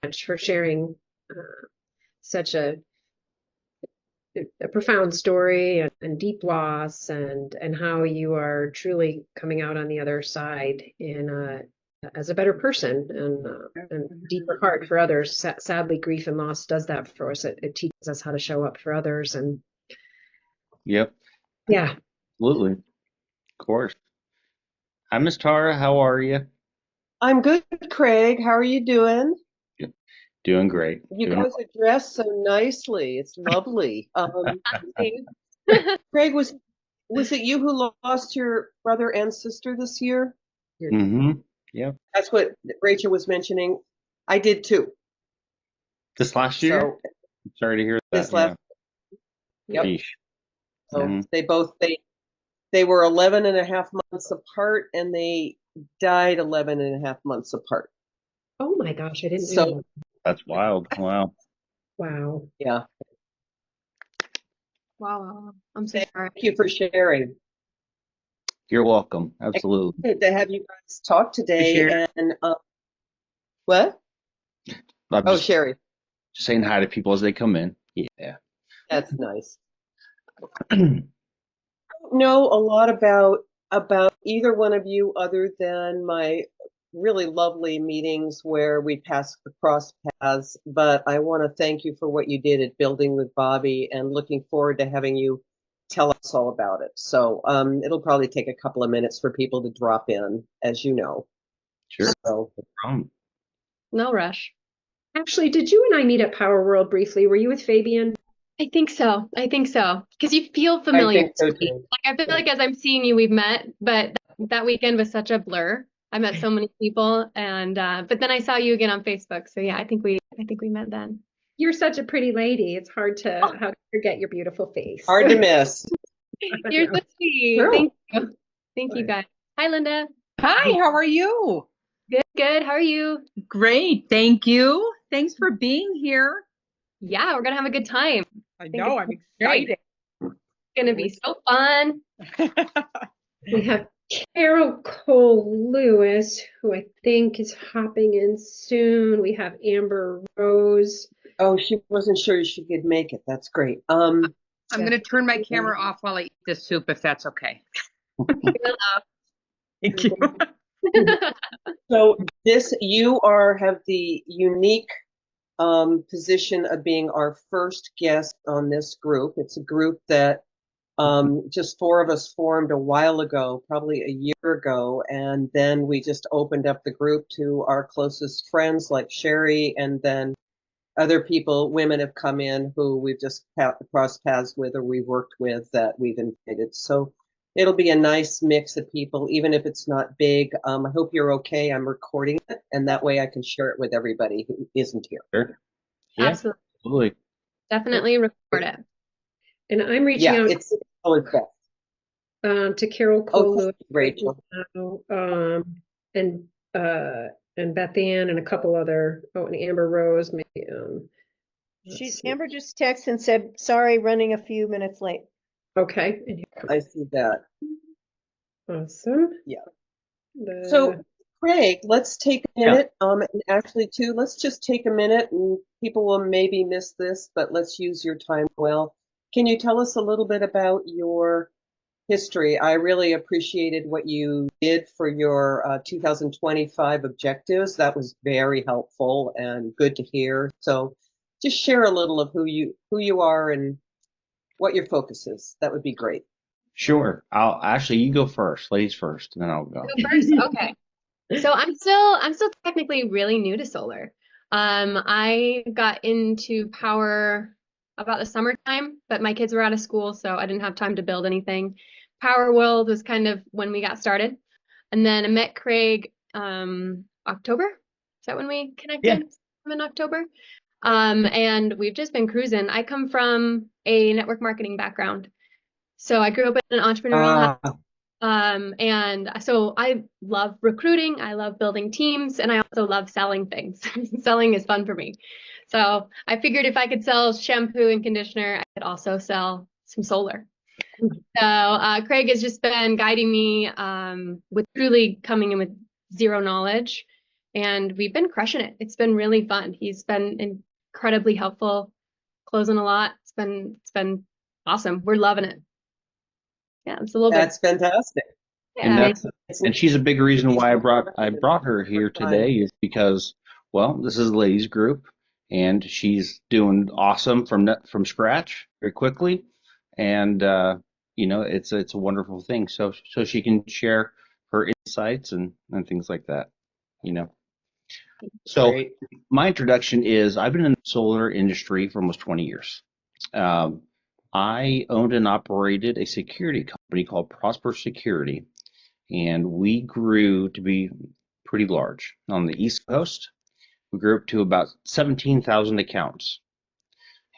much for sharing such a profound story and deep loss and how you are truly coming out on the other side in as a better person and deeper heart for others. Sadly, grief and loss does that for us. It teaches us how to show up for others. And Yep, yeah, absolutely. Of course. Hi, Miss Tara. How are you? I'm good, Craig. How are you doing? Yep. Doing great. You Doing guys are dressed so nicely. It's lovely. thanks. Craig, was it you who lost your brother and sister this year? mm-hmm. Yep. That's what Rachel was mentioning. I did too. This last year? So Sorry to hear that. this Yeah. last, yep. Yeesh. So hmm they were 11 and a half months apart, and they died 11 and a half months apart. Oh my gosh, I didn't know So that. That's wild. Wow. Wow. yeah, Wow. I'm so thank sorry. you for sharing. You're welcome. Absolutely. Good to have you guys talk Share. today. And what? I'm Oh, just Sherry, saying hi to people as they come in. Yeah. that's nice. Know a lot about either one of you other than my really lovely meetings where we cross paths, but I want to thank you for what you did at Building with Bobby and looking forward to having you tell us all about it. So it'll probably take a couple of minutes for people to drop in, as you know. Sure. So No problem. No rush. Actually, did you and I meet at Power World briefly? Were you with Fabian? I think so. I think so. Because you feel I familiar think so to me. too. Like I feel like as I'm seeing you, we've met, but that weekend was such a blur. I met so many people and but then I saw you again on Facebook. So yeah, I think we met then. You're such a pretty lady. It's Oh, hard to forget your beautiful face. Hard to miss. I you're so know. sweet. True. Thank you. Thank you But guys. Hi, Linda. Hi, how are you? Good, good. How are you? Great, thank you. Thanks for being here. Yeah, we're gonna have a good time. I think know, it's I'm great. excited. It's gonna be so fun. we have Carol Cole Lewis, who I think is hopping in soon. We have Amber Rose. Oh, she wasn't sure she could make it. That's great. I'm going to turn my camera off while I eat this soup, if that's okay. Thank you. So you have the unique position of being our first guest on this group. It's a group that just four of us formed a while ago, probably a year ago, and then we just opened up the group to our closest friends like Sherry, and then other people, women have come in who we've just crossed paths with or we've worked with that we've invited. So it'll be a nice mix of people, even if it's not big. I hope you're okay. I'm recording it, and that way I can share it with everybody who isn't here. Sure. Yeah. Absolutely. Absolutely. Definitely record it. And I'm reaching Yeah, out it's always best. to Carol Oh, Cole Lewis thank right you, Rachel. now, and Beth Ann and a couple other, and Amber Rose, maybe. Let's see. Amber just texted and said, sorry, running a few minutes late. Okay, and here I see that. awesome. Yeah. The, So, Craig, let's take a Yeah. minute. And actually, too, let's just take a minute, and people will maybe miss this, but let's use your time well. Can you tell us a little bit about your history? I really appreciated what you did for your 2025 objectives. That was very helpful and good to hear. So, just share a little of who you are and what your focus is. That would be great. Sure. You go first, ladies first, and then I'll go. Go first? Okay. So I'm still technically really new to solar. I got into Power about the summertime, but my kids were out of school, so I didn't have time to build anything. Power World was kind of when we got started. And then I met Craig October. Is that when we connected? In October. And we've just been cruising. I come from a network marketing background. So I grew up in an entrepreneurial house. And so I love recruiting, I love building teams, and I also love selling things. Selling is fun for me. So I figured if I could sell shampoo and conditioner, I could also sell some solar. So Craig has just been guiding me with truly coming in with zero knowledge and we've been crushing it. It's been really fun. He's been incredibly helpful, closing a lot. It's been awesome. We're loving it. Yeah, it's a little bit. That's fantastic. And Yeah, and she's a big reason why I brought her here today is because, well, this is a ladies group, and she's doing awesome from scratch very quickly, and it's a wonderful thing. So she can share her insights and things like that, you know. So Great. my introduction is I've been in the solar industry for almost 20 years. I owned and operated a security company called Prosper Security, and we grew to be pretty large. On the East Coast, we grew up to about 17,000 accounts,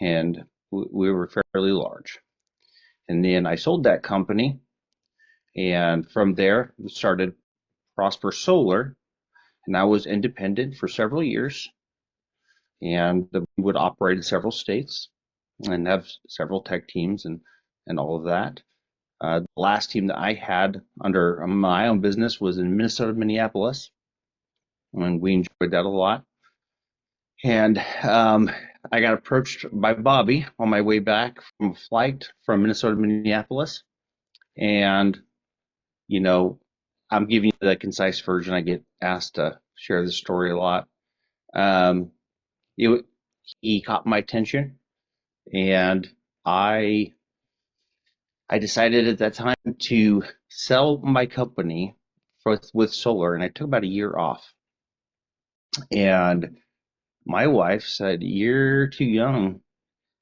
and we were fairly large. And then I sold that company, and from there started Prosper Solar, and I was independent for several years, and we would operate in several states and have several tech teams and all of that. The last team that I had under my own business was in Minnesota, Minneapolis, and we enjoyed that a lot. And I got approached by Bobby on my way back from a flight from Minnesota, Minneapolis. And, I'm giving you the concise version. I get asked to share this story a lot. Um, he caught my attention, and I decided at that time to sell my company with solar, and I took about a year off. And my wife said, "You're too young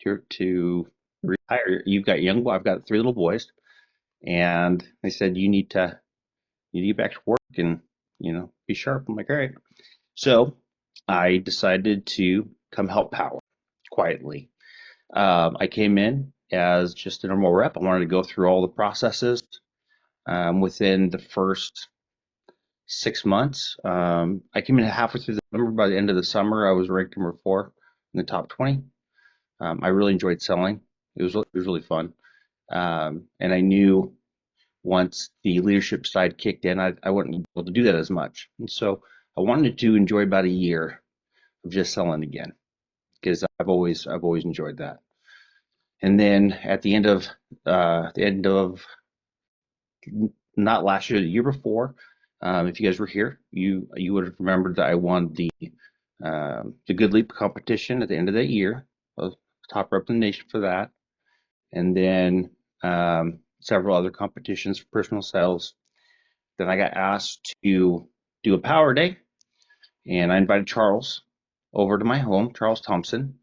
to retire. You've got young boy. I've got 3 little boys." And they said, you need to get back to work and, be sharp. I'm like, all right. So I decided to come help Powur quietly. I came in as just a normal rep. I wanted to go through all the processes. Within the first 6 months, I came in halfway through the summer. By the end of the summer, I was ranked number 4 in the top 20. I really enjoyed selling. It was really fun. And I knew once the leadership side kicked in, I wouldn't be able to do that as much. And so I wanted to enjoy about a year of just selling again, because I've always enjoyed that. And then at the end of not last year, the year before, if you guys were here, you would have remembered that I won the Good Leap competition at the end of that year. I was top rep in the nation for that, and then several other competitions for personal sales. Then I got asked to do a Powur Day, and I invited Charles over to my home, Charles Thompson,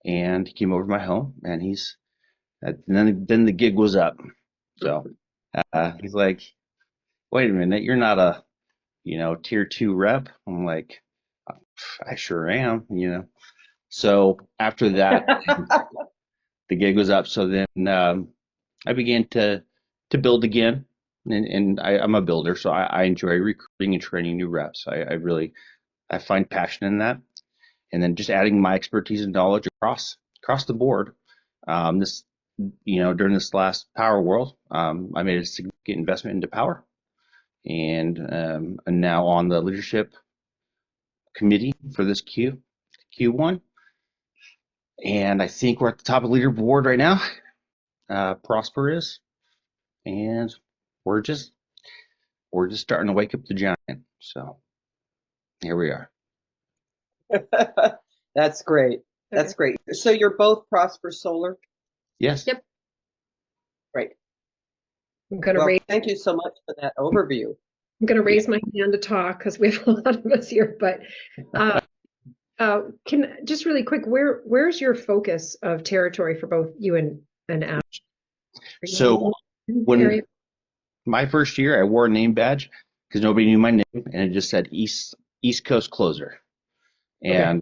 and he came over to my home, and then the gig was up. So he's like, "Wait a minute, you're not a tier 2 rep." I'm like, "I sure am." So after that, the gig was up. So then I began to build again, and I'm a builder, so I enjoy recruiting and training new reps. I find passion in that, and then just adding my expertise and knowledge across the board. During this last Powur World, I made a significant investment into Powur, and now on the leadership committee for this Q1, and I think we're at the top of the leaderboard right now. Prosper is, and we're just starting to wake up the giant. So here we are. That's great. That's great. So you're both Prosper Solar? Yes. Yep. Great. I'm gonna Well, raise thank you so much for that overview. my hand to talk because we have a lot of us here. But can just really quick, where's your focus of territory for both you and Ash? So when my first year, I wore a name badge because nobody knew my name, and it just said East Coast Closer, and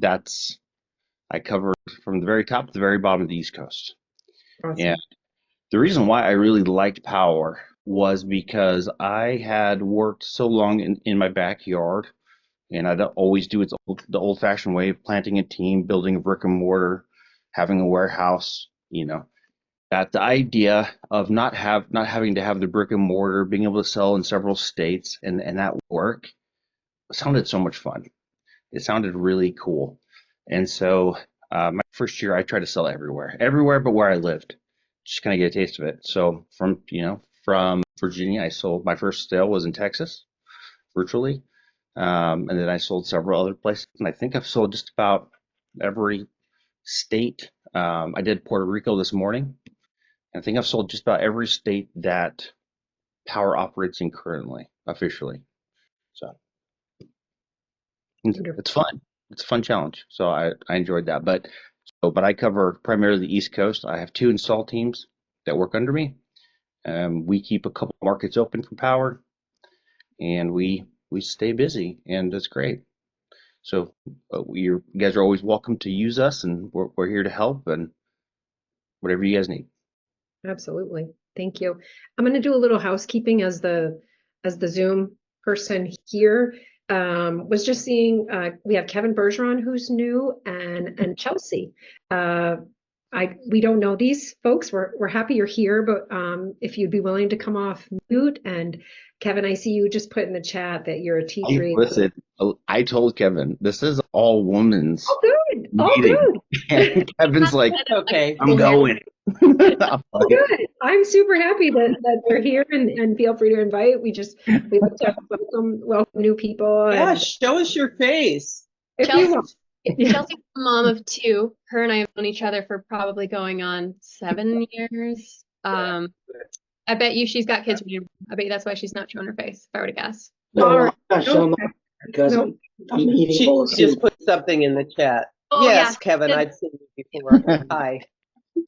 I covered from the very top to the very bottom of the East Coast. Awesome. And the reason why I really liked Powur was because I had worked so long in my backyard, and I'd always do it the old-fashioned way of planting a team, building a brick and mortar, having a warehouse, that the idea of not having to have the brick and mortar, being able to sell in several states and that work sounded so much fun. It sounded really cool. And so my first year, I tried to sell everywhere but where I lived, just kind of get a taste of it. So from Virginia, I sold my first sale was in Texas, virtually, and then I sold several other places. And I think I've sold just about every state. I did Puerto Rico this morning. I think I've sold just about every state that Power operates in currently, officially. So Wonderful. it's fun. It's a fun challenge. So I enjoyed that. But I cover primarily the East Coast. I have 2 install teams that work under me. We keep a couple markets open for Power, and we stay busy, and it's great. So you guys are always welcome to use us, and we're here to help and whatever you guys need. Absolutely. Thank you. I'm going to do a little housekeeping as the Zoom person here. Was just seeing we have Kevin Bergeron who's new and Chelsea. We don't know these folks. We're happy you're here, but if you'd be willing to come off mute, and Kevin, I see you just put in the chat that you're a teacher. Listen, I told Kevin this is all women's Oh, good. Oh, meeting, good. and Kevin's like, Okay. I'm going. Oh, good. I'm super happy that they're here and feel free to invite. We like to welcome new people. Yeah, And show us your face. if Chelsea- you want. Chelsea's a mom of 2. Her and I have known each other for probably going on 7 years. I bet you she's got kids. I bet you that's why she's not showing her face, if I were to guess. No, All I'm right. not showing my Okay. because No. I'm eating She bowl of just soup. put something in the chat. Oh, Yes, yeah. Kevin, I've seen you before. Hi.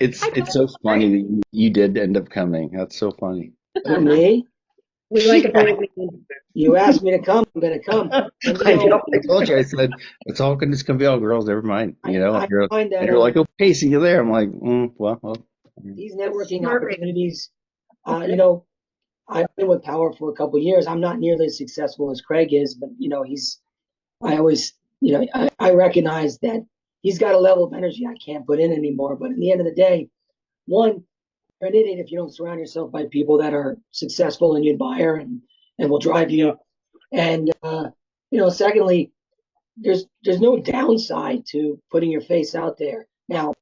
It's so funny that you did end up coming. That's so funny. Who, me? We like a bold man. You asked me to come, I'm gonna come. And, I know. I told you. I said it's all good. It's gonna be all girls. Never mind. I find that You're like, oh, Pacey, you there? I'm like, well. these networking Smart. opportunities, I've been with Power for a couple of years. I'm not nearly as successful as Craig is, but I recognize that he's got a level of energy I can't put in anymore. But at the end of the day, one, you're an idiot if you don't surround yourself by people that are successful and you admire and will drive you. And secondly, there's no downside to putting your face out there. Now,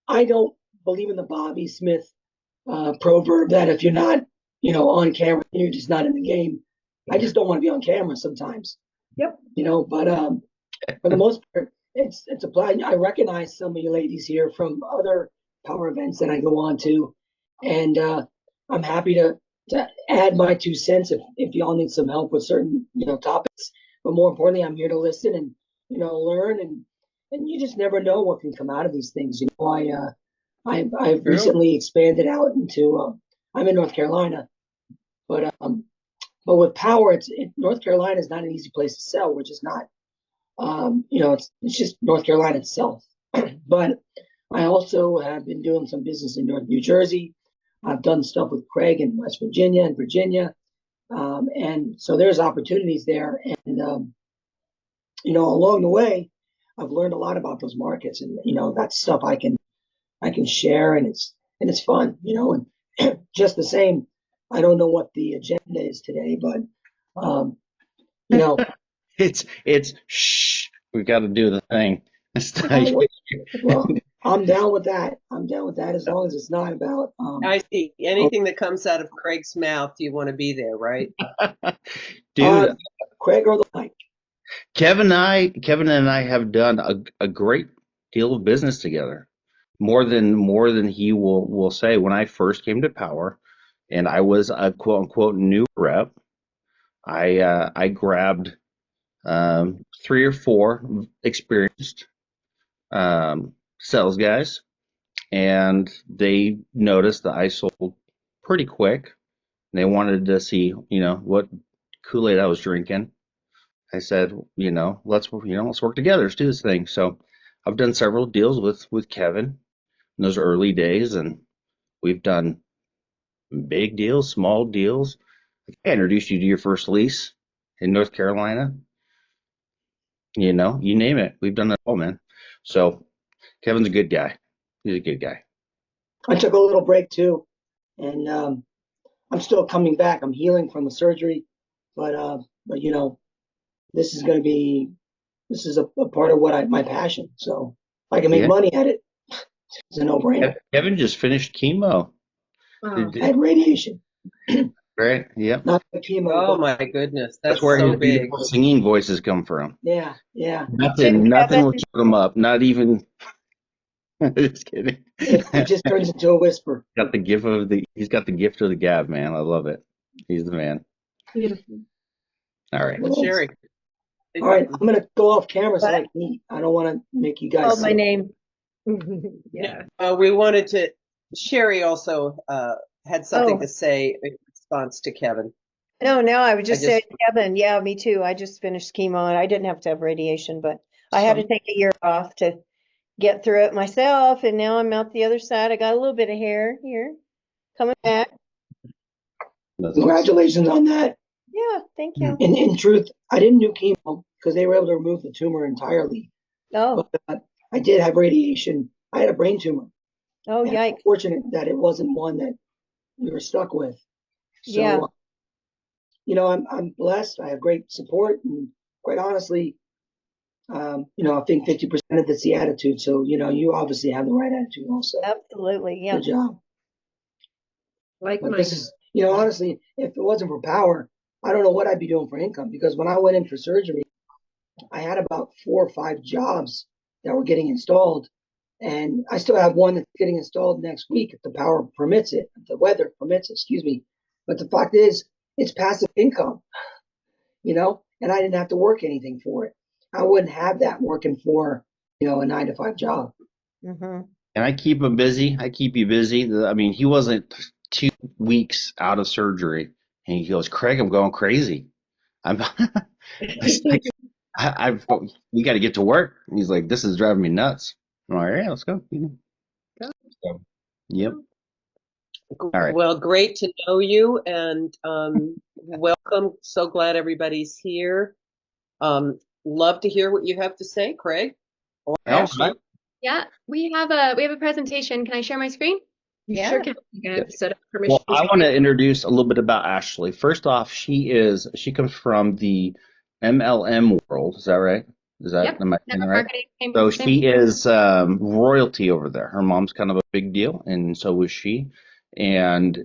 I don't believe in the Bobby Smith proverb that if you're not, on camera, you're just not in the game. I just don't want to be on camera sometimes. Yep. But for the most part, it's applied. I recognize some of you ladies here from other Power events that I go on to, and I'm happy to add my 2 cents if y'all need some help with certain topics. But more importantly, I'm here to listen and learn, and you just never know what can come out of these things. I've recently expanded out into I'm in North Carolina, but with Power, North Carolina is not an easy place to sell. We're just not. It's just North Carolina itself. But I also have been doing some business in North New Jersey. I've done stuff with Craig in West Virginia and Virginia. And so there's opportunities there. And, along the way, I've learned a lot about those markets, and, that's stuff I can share, and it's fun, and just the same. I don't know what the agenda is today, but, It's shh. We got to do the thing. well, I'm down with that. As long as it's not about. I see. Anything that comes out of Craig's mouth, you want to be there, right? Dude, Craig or the mic. Kevin and I have done a great deal of business together. More than he will say. When I first came to Power, and I was a quote unquote new rep, I grabbed 3 or 4 experienced sales guys, and they noticed that I sold pretty quick. They wanted to see, what Kool-Aid I was drinking. I said, let's work together. Let's do this thing. So I've done several deals with Kevin in those early days, and we've done big deals, small deals. I introduced you to your first lease in North Carolina. You name it. We've done it all, man. So Kevin's a good guy. He's a good guy. I took a little break too, and I'm still coming back. I'm healing from the surgery, but this is a part of my passion. So if I can make Yeah. money at it, it's a no-brainer. Kevin just finished chemo. Wow. I had radiation, Right? Yep. not the chemo, Oh but my goodness, That's that's where so his big. beautiful singing voices come from. yeah. Nothing Kevin. will shut him up. Not even. Just kidding. It just turns into a whisper. He's got the gift of the gab, man. I love it. He's the man. Beautiful. All right. Well, Sherry. all right, I'm gonna go off camera so I can eat. I don't want to make you guys Called my sick. name. Yeah. We wanted to, Sherry also had something Oh. to say in response to Kevin. No, I would just I say, just- Kevin, yeah, me too. I just finished chemo and I didn't have to have radiation, but I had to take a year off to get through it myself. And now I'm out the other side. I got a little bit of hair here coming back. That's awesome. Congratulations on that. Yeah, thank you. In truth, I didn't do chemo because they were able to remove the tumor entirely. Oh, But I did have radiation. I had a brain tumor. oh, And yikes. I'm fortunate that it wasn't one that we were stuck with. So, Yeah. I'm blessed. I have great support, and quite honestly, I think 50% of it's the attitude. So, you obviously have the right attitude also. Absolutely. Yeah. Good job. Like But my this is, honestly, if it wasn't for Powur, I don't know what I'd be doing for income, because when I went in for surgery, I had about 4 or 5 jobs that were getting installed. And I still have one that's getting installed next week if the power permits it, if the weather permits it, excuse me. But the fact is, it's passive income, and I didn't have to work anything for it. I wouldn't have that working for, a 9-to-5 job. Mm-hmm. And I keep him busy. I keep you busy. I mean, he wasn't 2 weeks out of surgery, and he goes, "Craig, I'm going crazy. I'm." It's like, we got to get to work. And he's like, "This is driving me nuts." I'm like, "All right, let's go." Go. So, yep. All right. Well, great to know you, and welcome. So glad everybody's here. Love to hear what you have to say, Craig or All Ashley. right. Yeah, we have a presentation. Can I share my screen? You Yeah. sure can. You gotta set up Well, permission. I want to introduce a little bit about Ashley. First off, she comes from the MLM world. Is that right? Yep. Am I saying that Network right? marketing. So she is royalty over there. Her mom's kind of a big deal, and so was she. And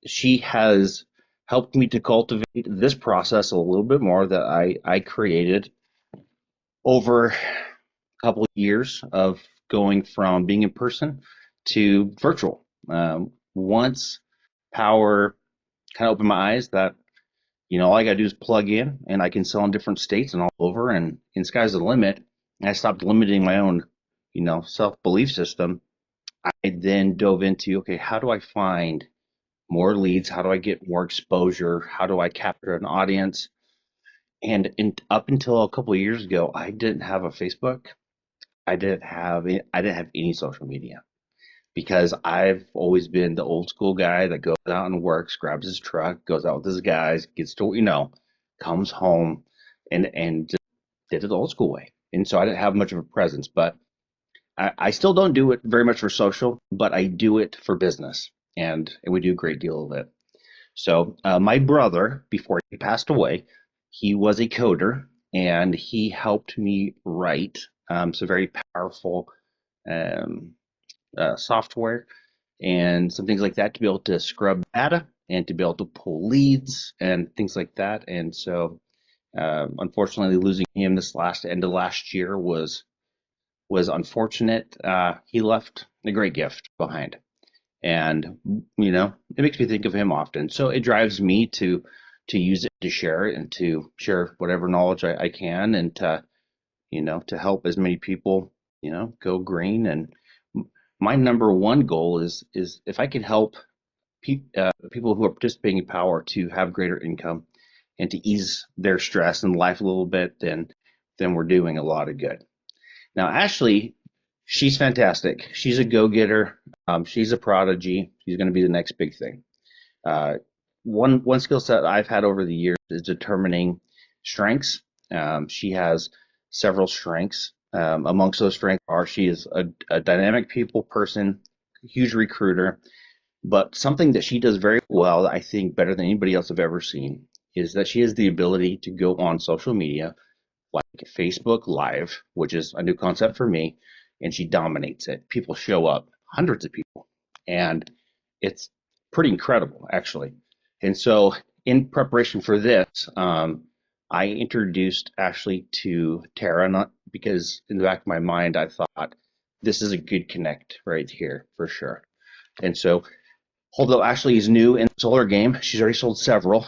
she has helped me to cultivate this process a little bit more that I created over a couple of years of going from being in person to virtual. Once Powur kind of opened my eyes that all I gotta do is plug in and I can sell in different states and all over, and sky's the limit. And I stopped limiting my own, self belief system. I then dove into, okay, how do I find more leads? How do I get more exposure? How do I capture an audience? And up until a couple of years ago, I didn't have a Facebook. I didn't have any social media, because I've always been the old school guy that goes out and works, grabs his truck, goes out with his guys, gets to, comes home and just did it the old school way. And so I didn't have much of a presence, but I still don't do it very much for social, but I do it for business, and we do a great deal of it. So my brother, before he passed away, he was a coder, and he helped me write some very powerful um, software and some things like that to be able to scrub data and to be able to pull leads and things like that. And so, unfortunately, losing him this end of last year was unfortunate. He left a great gift behind, and it makes me think of him often. So it drives me to use it, to share it, and to share whatever knowledge I can, and to help as many people go green. And my number one goal is if I can help people who are participating in Powur to have greater income and to ease their stress in life a little bit, then we're doing a lot of good. Now, Ashley, she's fantastic. She's a go-getter. She's a prodigy. She's going to be the next big thing. One skill set I've had over the years is determining strengths. She has several strengths. Amongst those strengths she is a dynamic people person, huge recruiter, but something that she does very well, I think better than anybody else I've ever seen, is that she has the ability to go on social media like Facebook Live, which is a new concept for me, and she dominates it. People show up, hundreds of people, and it's pretty incredible, actually. And so, in preparation for this, I introduced Ashley to Tara, not because in the back of my mind I thought this is a good connect right here for sure. And so, although Ashley is new in the solar game, she's already sold several.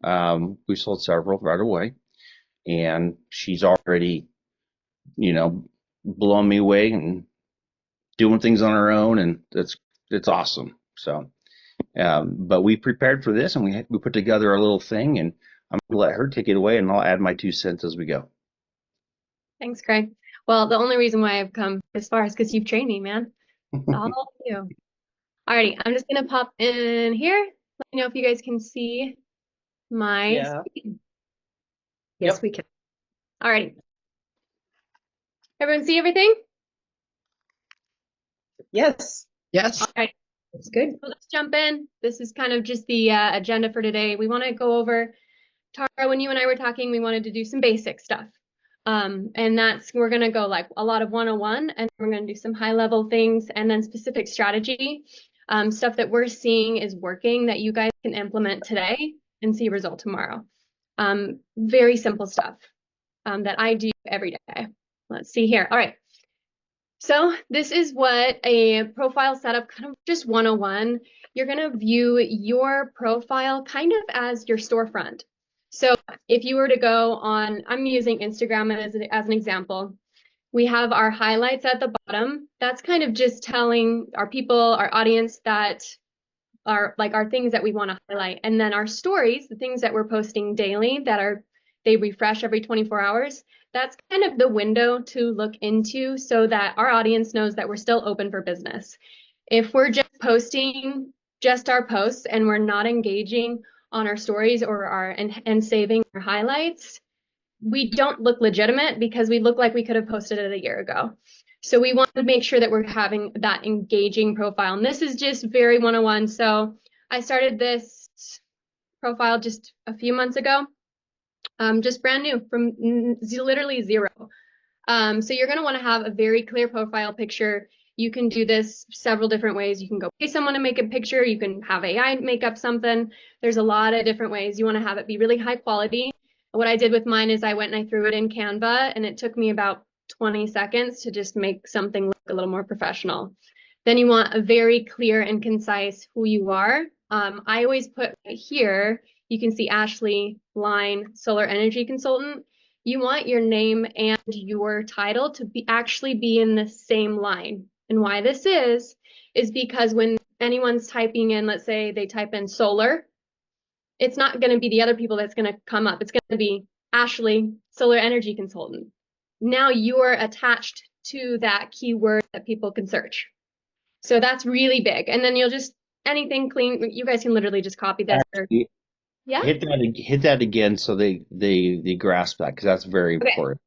We sold several right away, and she's already, blowing me away and doing things on her own, and it's awesome. So, but we prepared for this, and we put together a little thing, and I'm gonna let her take it away, and I'll add my 2 cents as we go. Thanks, Craig. Well, the only reason why I've come this far is because you've trained me, man. All of you. Alrighty, I'm just gonna pop in here. Let me know if you guys can see my Yeah. screen. Yes, Yep. we can. Alrighty. Everyone see everything? Yes. Yes. Alright, That's good. so let's jump in. This is kind of just the agenda for today. We want to go over, Tara, when you and I were talking, we wanted to do some basic stuff. And we're going to go like a lot of 101, and we're going to do some high level things and then specific strategy, stuff that we're seeing is working that you guys can implement today and see a result tomorrow. Very simple stuff that I do every day. Let's see here. All right. So this is what a profile setup, kind of just 101. You're going to view your profile kind of as your storefront. So if you were to go on, I'm using Instagram as an example. We have our highlights at the bottom. That's kind of just telling our people, our audience, that are like our things that we want to highlight. And then our stories, the things that we're posting daily they refresh every 24 hours. That's kind of the window to look into so that our audience knows that we're still open for business. If we're just posting just our posts and we're not engaging on our stories or and saving our highlights, we don't look legitimate because we look like we could have posted it a year ago. So we want to make sure that we're having that engaging profile. And this is just very 101. So I started this profile just a few months ago, just brand new from literally zero. So you're going to want to have a very clear profile picture. You can do this several different ways. You can go pay someone to make a picture. You can have AI make up something. There's a lot of different ways. You want to have it be really high quality. What I did with mine is I went and I threw it in Canva, and it took me about 20 seconds to just make something look a little more professional. Then you want a very clear and concise who you are. I always put right here, you can see Ashley Line, Solar Energy Consultant. You want your name and your title to actually be in the same line. And why this is because when anyone's typing in, let's say they type in solar, it's not going to be the other people that's going to come up. It's going to be Ashley, Solar Energy Consultant. Now you're attached to that keyword that people can search. So that's really big. And then you'll just, anything clean, you guys can literally just copy this. Yeah. Hit that again so they grasp that, because that's very important.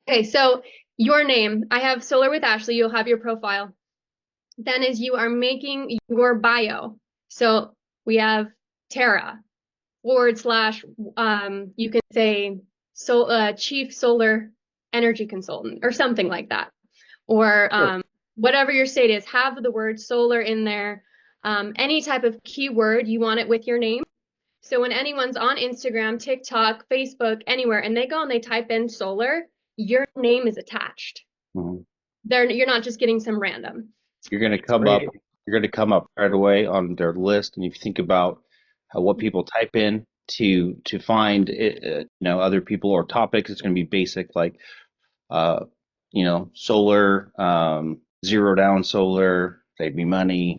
Okay, so your name, I have Solar with Ashley, you'll have your profile. Then as you are making your bio, so we have Tara, / you can say Chief Solar Energy Consultant or something like that. Or Sure. Whatever your state is, have the word solar in there. Any type of keyword, you want it with your name. So when anyone's on Instagram, TikTok, Facebook, anywhere, and they go and they type in solar, your name is attached. Mm-hmm. You're not just getting some random. You're going to come up. You're going to come up right away on their list, and if you think about what people type in to find other people or topics, it's going to be basic like solar, zero down solar, save me money,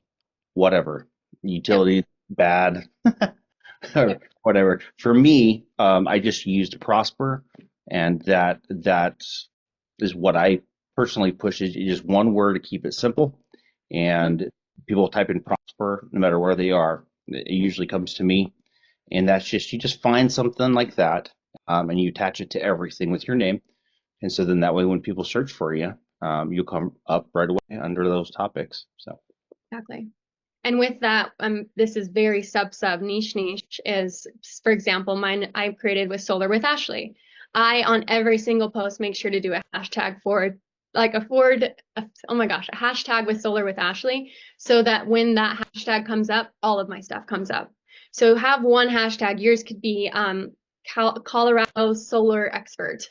whatever, utility bad. Or whatever. For me, I just used Prosper, and that is what I personally push. Is just one word to keep it simple, and people type in Prosper no matter where they are. It usually comes to me, and that's just, you just find something like that, and you attach it to everything with your name, and so then that way when people search for you, you'll come up right away under those topics. So Exactly. And with that, this is very sub niche is, for example, mine I created with Solar with Ashley. I, on every single post, make sure to do a hashtag for, like a hashtag with Solar with Ashley, so that when that hashtag comes up, all of my stuff comes up. So have one hashtag. Yours could be Colorado Solar Expert,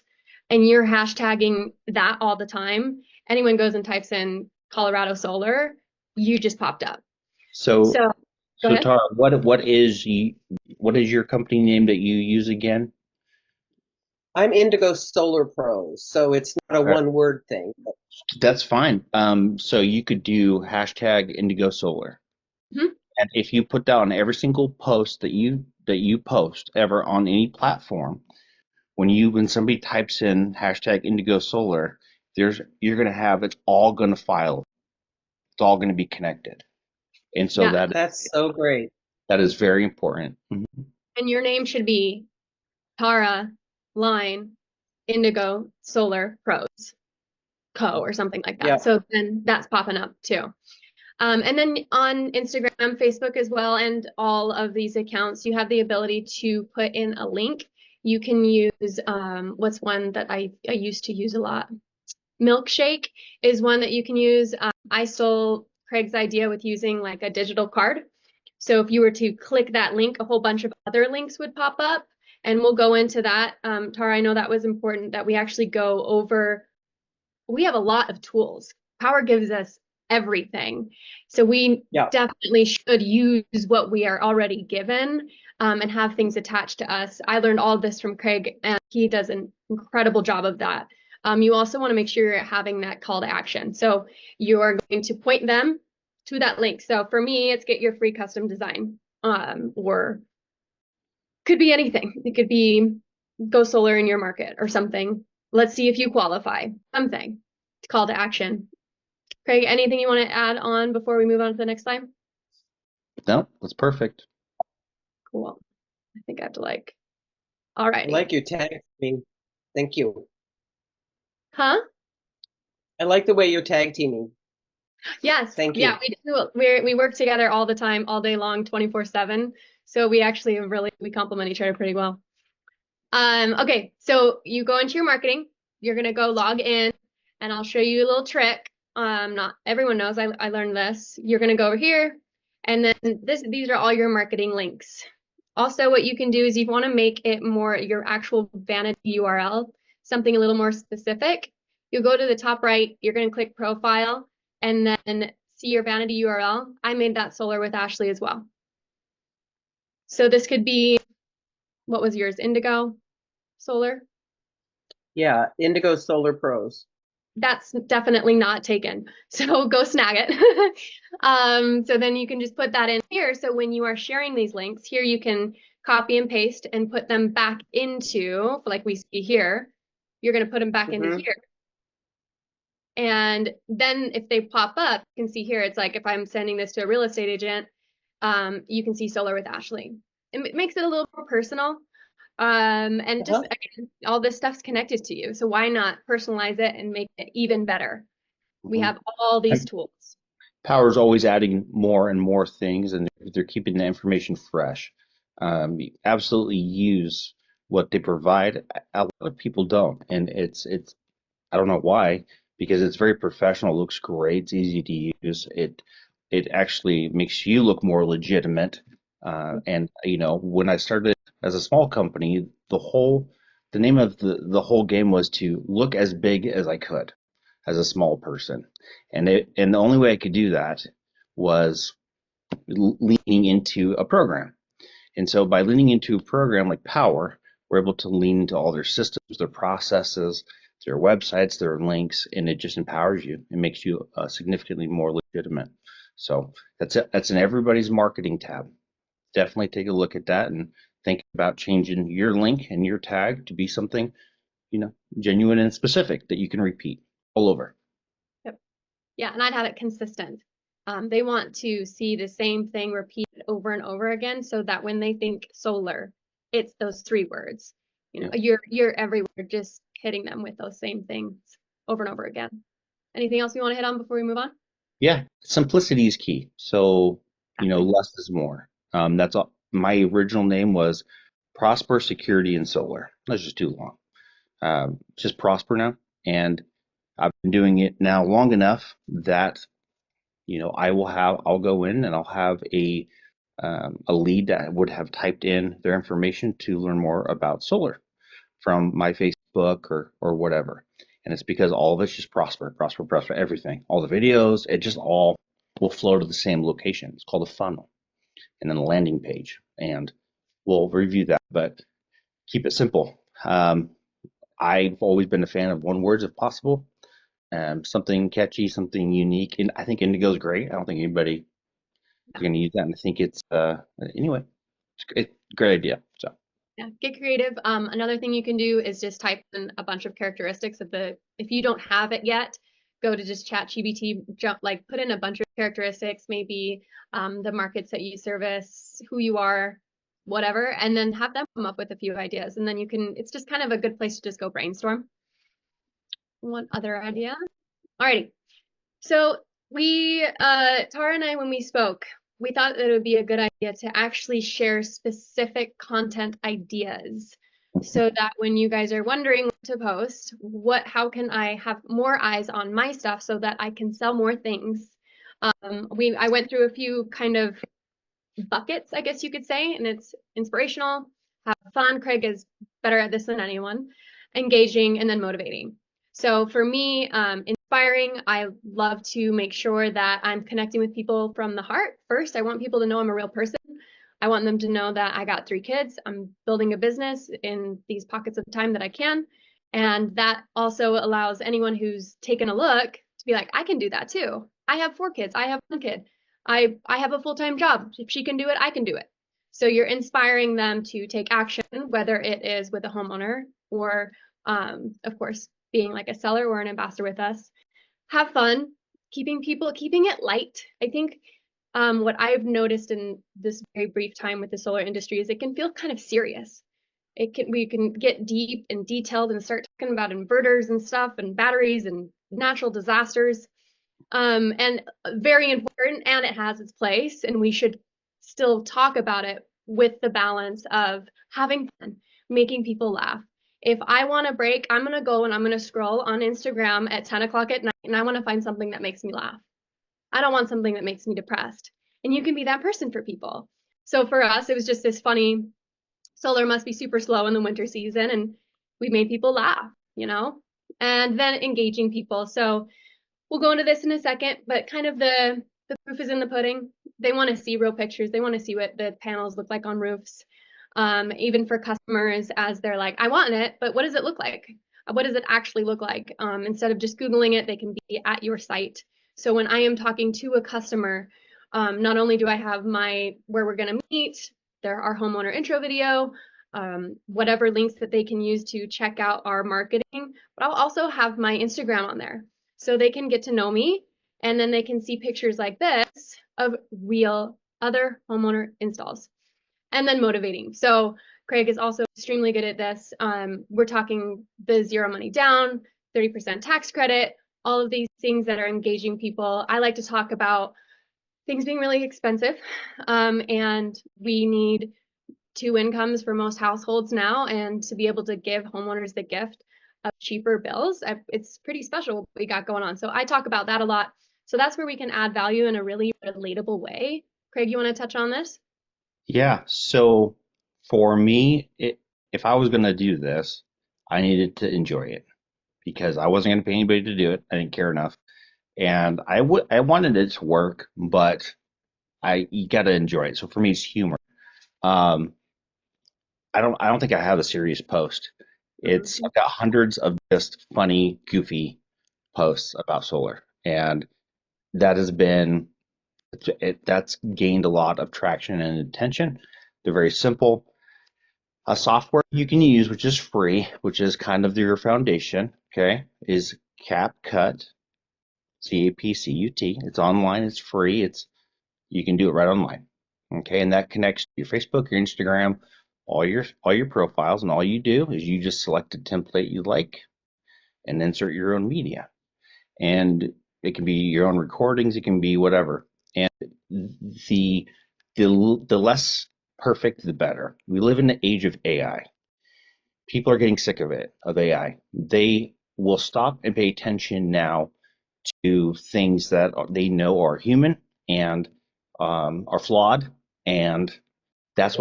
and you're hashtagging that all the time. Anyone goes and types in Colorado Solar, you just popped up. So, So go ahead. Tara, what is your company name that you use again? I'm Indigo Solar Pros, so it's not a All right. one-word thing. That's fine. So you could do hashtag Indigo Solar. Mhm. And if you put down every single post that you post ever on any platform, when somebody types in hashtag Indigo Solar, you're gonna have it's all gonna file. It's all gonna be connected. And so Yeah. That's so great. that is very important. Mhm. And your name should be Tara Line Indigo Solar Pros Co. or something like that. Yeah. So then that's popping up too. And then on Instagram, Facebook as well, and all of these accounts, you have the ability to put in a link. You can use what's one that I used to use a lot. Milkshake is one that you can use. I stole Craig's idea with using like a digital card. So if you were to click that link, a whole bunch of other links would pop up, and we'll go into that. Tara, I know that was important that we actually go over. We have a lot of tools. Powur gives us everything. So we Yeah. definitely should use what we are already given, and have things attached to us. I learned all of this from Craig, and he does an incredible job of that. You also want to make sure you're having that call to action. So you are going to point them to that link. So for me, it's get your free custom design, or could be anything. It could be go solar in your market or something. Let's see if you qualify. Something. Call to action. Craig, anything you want to add on before we move on to the next slide? No, that's perfect. Cool. I think I have to all I right. like your tag teaming. Thank you. Huh? I like the way you're tag teaming. Yes. Thank Yeah, you. we work together all the time, all day long, 24/7. So we actually we complement each other pretty well. Okay, so you go into your marketing, you're gonna go log in, and I'll show you a little trick. Not everyone knows, I learned this. You're gonna go over here, and then these are all your marketing links. Also, what you can do is you want to make it more your actual vanity URL, something a little more specific. You'll go to the top right, you're gonna click profile, and then see your vanity URL. I made that Solar with Ashley as well. So this could be, what was yours, Indigo Solar? Yeah, Indigo Solar Pros. That's definitely not taken. So go snag it. So then you can just put that in here. So when you are sharing these links here, you can copy and paste and put them back into, like we see here, you're going to put them back into Mhm. here. And then if they pop up, you can see here, it's like if I'm sending this to a real estate agent, you can see Solar with Ashley. It makes it a little more personal. And just again, all this stuff's connected to you. So why not personalize it and make it even better? We have all these tools. Powur's always adding more and more things, and they're keeping the information fresh. Absolutely use what they provide. A lot of people don't, and it's I don't know why, because it's very professional, looks great, it's easy to use. It actually makes you look more legitimate. And when I started as a small company, the name of the whole game was to look as big as I could as a small person. And the only way I could do that was leaning into a program. And so by leaning into a program like Powur, we're able to lean into all their systems, their processes, their websites, their links, and it just empowers you. It makes you significantly more legitimate. So that's in everybody's marketing tab. Definitely take a look at that and think about changing your link and your tag to be something, genuine and specific that you can repeat all over. Yep. Yeah, and I'd have it consistent. They want to see the same thing repeated over and over again, so that when they think solar, it's those 3 words. You're everywhere, just hitting them with those same things over and over again. Anything else you want to hit on before we move on? Yeah, simplicity is key. So less is more. That's all. My original name was Prosper Security and Solar. That's just too long. Just Prosper now, and I've been doing it now long enough that I'll go in and I'll have a lead that would have typed in their information to learn more about solar from my Facebook or whatever. And it's because all of it's just prosper, everything. All the videos, it just all will flow to the same location. It's called a funnel, and then a landing page. And we'll review that, but keep it simple. I've always been a fan of one words if possible. Something catchy, something unique. And I think Indigo's great. I don't think anybody is going to use that. And I think it's, anyway, it's a great idea. So. Yeah, get creative. Another thing you can do is just type in a bunch of characteristics if you don't have it yet, go to just ChatGPT, put in a bunch of characteristics, maybe the markets that you service, who you are, whatever, and then have them come up with a few ideas. And then it's just kind of a good place to just go brainstorm. One other idea. Alrighty. So Tara and I, when we spoke, we thought that it would be a good idea to actually share specific content ideas so that when you guys are wondering what to post, how can I have more eyes on my stuff so that I can sell more things? I went through a few kind of buckets, I guess you could say, and it's inspirational, have fun. Craig is better at this than anyone, engaging, and then motivating. So for me, inspiring, I love to make sure that I'm connecting with people from the heart. First, I want people to know I'm a real person. I want them to know that I got 3 kids. I'm building a business in these pockets of time that I can. And that also allows anyone who's taken a look to be like, I can do that too. I have 4 kids. I have 1 kid. I have a full-time job. If she can do it, I can do it. So you're inspiring them to take action, whether it is with a homeowner or, of course, being like a seller or an ambassador with us. Have fun, keeping it light. I think what I've noticed in this very brief time with the solar industry is it can feel kind of serious. We can get deep and detailed and start talking about inverters and stuff and batteries and natural disasters. And very important, and it has its place, and we should still talk about it with the balance of having fun, making people laugh. If I want a break, I'm going to go and I'm going to scroll on Instagram at 10 o'clock at night, and I want to find something that makes me laugh. I don't want something that makes me depressed. And you can be that person for people. So for us, it was just this funny, solar must be super slow in the winter season, and we made people laugh, and then engaging people. So we'll go into this in a second, but kind of the proof is in the pudding. They want to see real pictures. They want to see what the panels look like on roofs. Even for customers, as they're like, I want it, but what does it look like? What does it actually look like? Instead of just Googling it, they can be at your site. So when I am talking to a customer, not only do I have where we're going to meet, our homeowner intro video, whatever links that they can use to check out our marketing, but I'll also have my Instagram on there. So they can get to know me, and then they can see pictures like this of real other homeowner installs. And then motivating. So Craig is also extremely good at this. We're talking the 0 money down, 30% tax credit, all of these things that are engaging people. I like to talk about things being really expensive, and we need 2 incomes for most households now, and to be able to give homeowners the gift of cheaper bills, it's pretty special what we got going on. So I talk about that a lot. So that's where we can add value in a really relatable way. Craig, you want to touch on this? Yeah, so for me, if I was going to do this, I needed to enjoy it because I wasn't going to pay anybody to do it. I didn't care enough. And I wanted it to work, but you got to enjoy it. So for me, it's humor. I don't think I have a serious post. I've got hundreds of just funny, goofy posts about solar, and that's gained a lot of traction and attention. They're very simple. A software you can use, which is free, which is kind of your foundation, okay, is CapCut, CAPCUT. It's online, it's free, you can do it right online. Okay, and that connects to your Facebook, your Instagram, all your profiles, and all you do is you just select a template you like and insert your own media. And it can be your own recordings, it can be whatever. And the the less perfect, the better. We live in the age of AI. People are getting sick of it, of AI. They will stop and pay attention now to things that they know are human and are flawed, and that's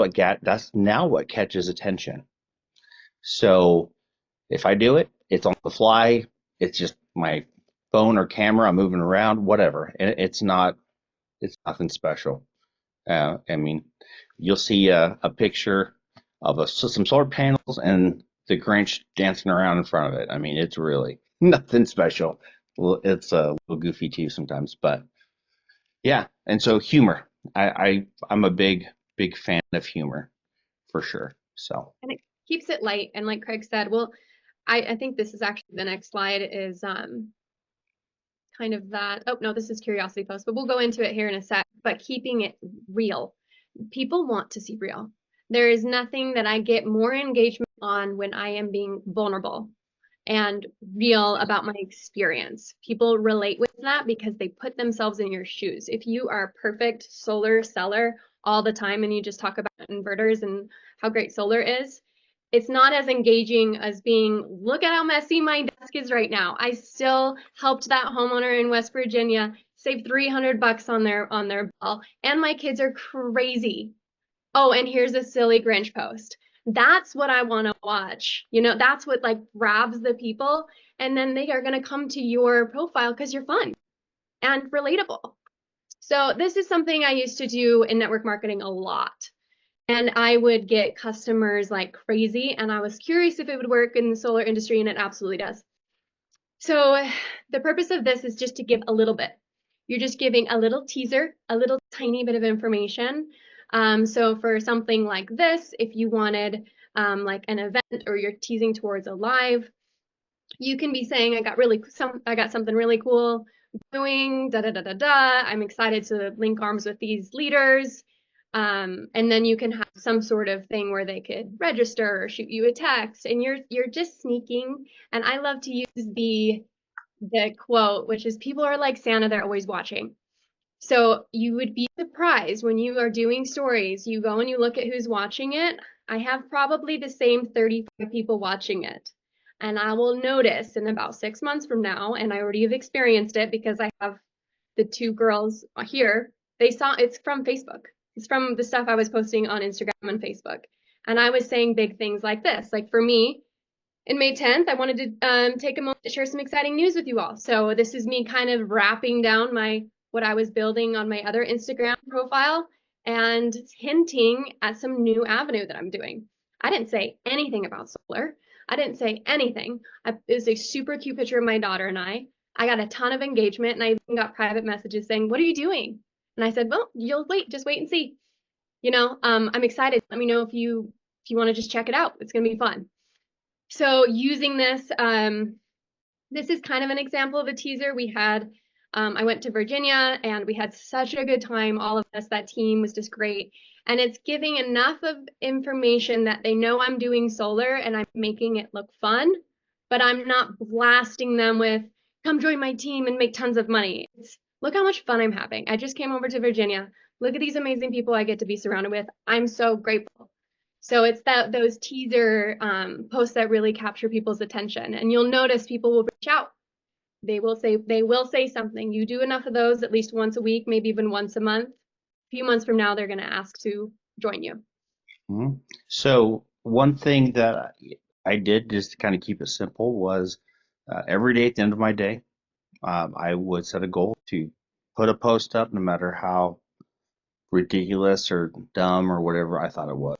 now what catches attention. So if I do it, it's on the fly. It's just my phone or camera. I'm moving around, whatever, and it's nothing special. I mean, you'll see a picture of some solar panels and the Grinch dancing around in front of it. I mean, it's really nothing special. Well, it's a little goofy too sometimes, but yeah. And so humor, I'm a big fan of humor for sure. So And it keeps it light. And like Craig said, well, I think this is actually the next slide is kind of that. Oh, no, this is Curiosity Post, but we'll go into it here in a sec. But keeping it real. People want to see real. There is nothing that I get more engagement on when I am being vulnerable and real about my experience. People relate with that because they put themselves in your shoes. If you are a perfect solar seller all the time and you just talk about inverters and how great solar is, it's not as engaging as being, look at how messy my desk is right now. I still helped that homeowner in West Virginia save $300 on their bill, and my kids are crazy. Oh, and here's a silly Grinch post. That's what I want to watch. You know, that's what like grabs the people, and then they are going to come to your profile because you're fun and relatable. So this is something I used to do in network marketing a lot. And I would get customers like crazy, and I was curious if it would work in the solar industry, and it absolutely does. So the purpose of this is just to give a little bit. You're just giving a little teaser, a little tiny bit of information. So for something like this, if you wanted like an event or you're teasing towards a live, you can be saying, I got something really cool doing, da da da da da. I'm excited to link arms with these leaders. And then you can have some sort of thing where they could register or shoot you a text, and you're just sneaking. And I love to use the quote, which is, people are like Santa, they're always watching. So you would be surprised when you are doing stories, you go and you look at who's watching it. I have probably the same 35 people watching it. And I will notice in about 6 months from now, and I already have experienced it because I have the two girls here, they saw it's from Facebook. It's from the stuff I was posting on Instagram and Facebook. And I was saying big things like this. Like for me, in May 10th, I wanted to take a moment to share some exciting news with you all. So this is me kind of wrapping down what I was building on my other Instagram profile and hinting at some new avenue that I'm doing. I didn't say anything about solar. I didn't say anything. It was a super cute picture of my daughter and I. I got a ton of engagement, and I even got private messages saying, "What are you doing?" And I said, "Well, you'll just wait and see. You know, I'm excited. Let me know if you want to just check it out. It's gonna be fun." So using this, this is kind of an example of a teaser. We had, I went to Virginia and we had such a good time. All of us, that team was just great. And it's giving enough of information that they know I'm doing solar and I'm making it look fun, but I'm not blasting them with, come join my team and make tons of money. It's, look how much fun I'm having. I just came over to Virginia. Look at these amazing people I get to be surrounded with. I'm so grateful. So it's those teaser posts that really capture people's attention, and you'll notice people will reach out. They will say something. You do enough of those at least once a week, maybe even once a month. A few months from now, they're going to ask to join you. Mhm. So one thing that I did just to kind of keep it simple was every day at the end of my day, I would set a goal to put a post up, no matter how ridiculous or dumb or whatever I thought it was.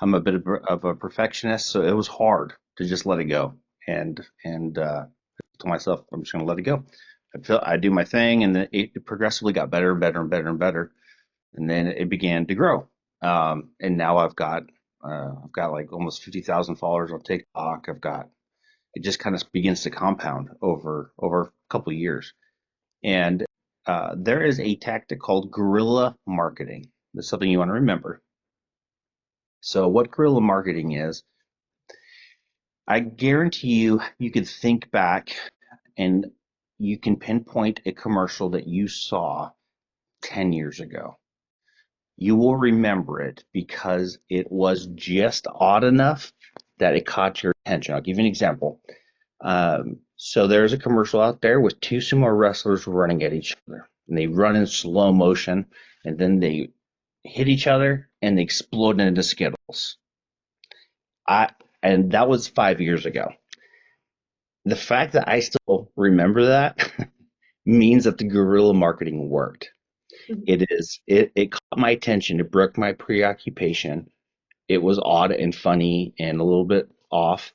I'm a bit of a perfectionist, so it was hard to just let it go. And to myself, I'm just going to let it go. I do my thing, and then it progressively got better and better and better and better, and then it began to grow. And now I've got like almost 50,000 followers on TikTok. It just kind of begins to compound over a couple of years. And there is a tactic called guerrilla marketing. That's something you want to remember. So what guerrilla marketing is, I guarantee you could think back and you can pinpoint a commercial that you saw 10 years ago. You will remember it because it was just odd enough that it caught your attention. I'll give you an example. So there's a commercial out there with two sumo wrestlers running at each other, and they run in slow motion, and then they hit each other and they explode into Skittles. And that was 5 years ago. The fact that I still remember that means that the guerrilla marketing worked. It caught my attention. It broke my preoccupation. It was odd and funny and a little bit off.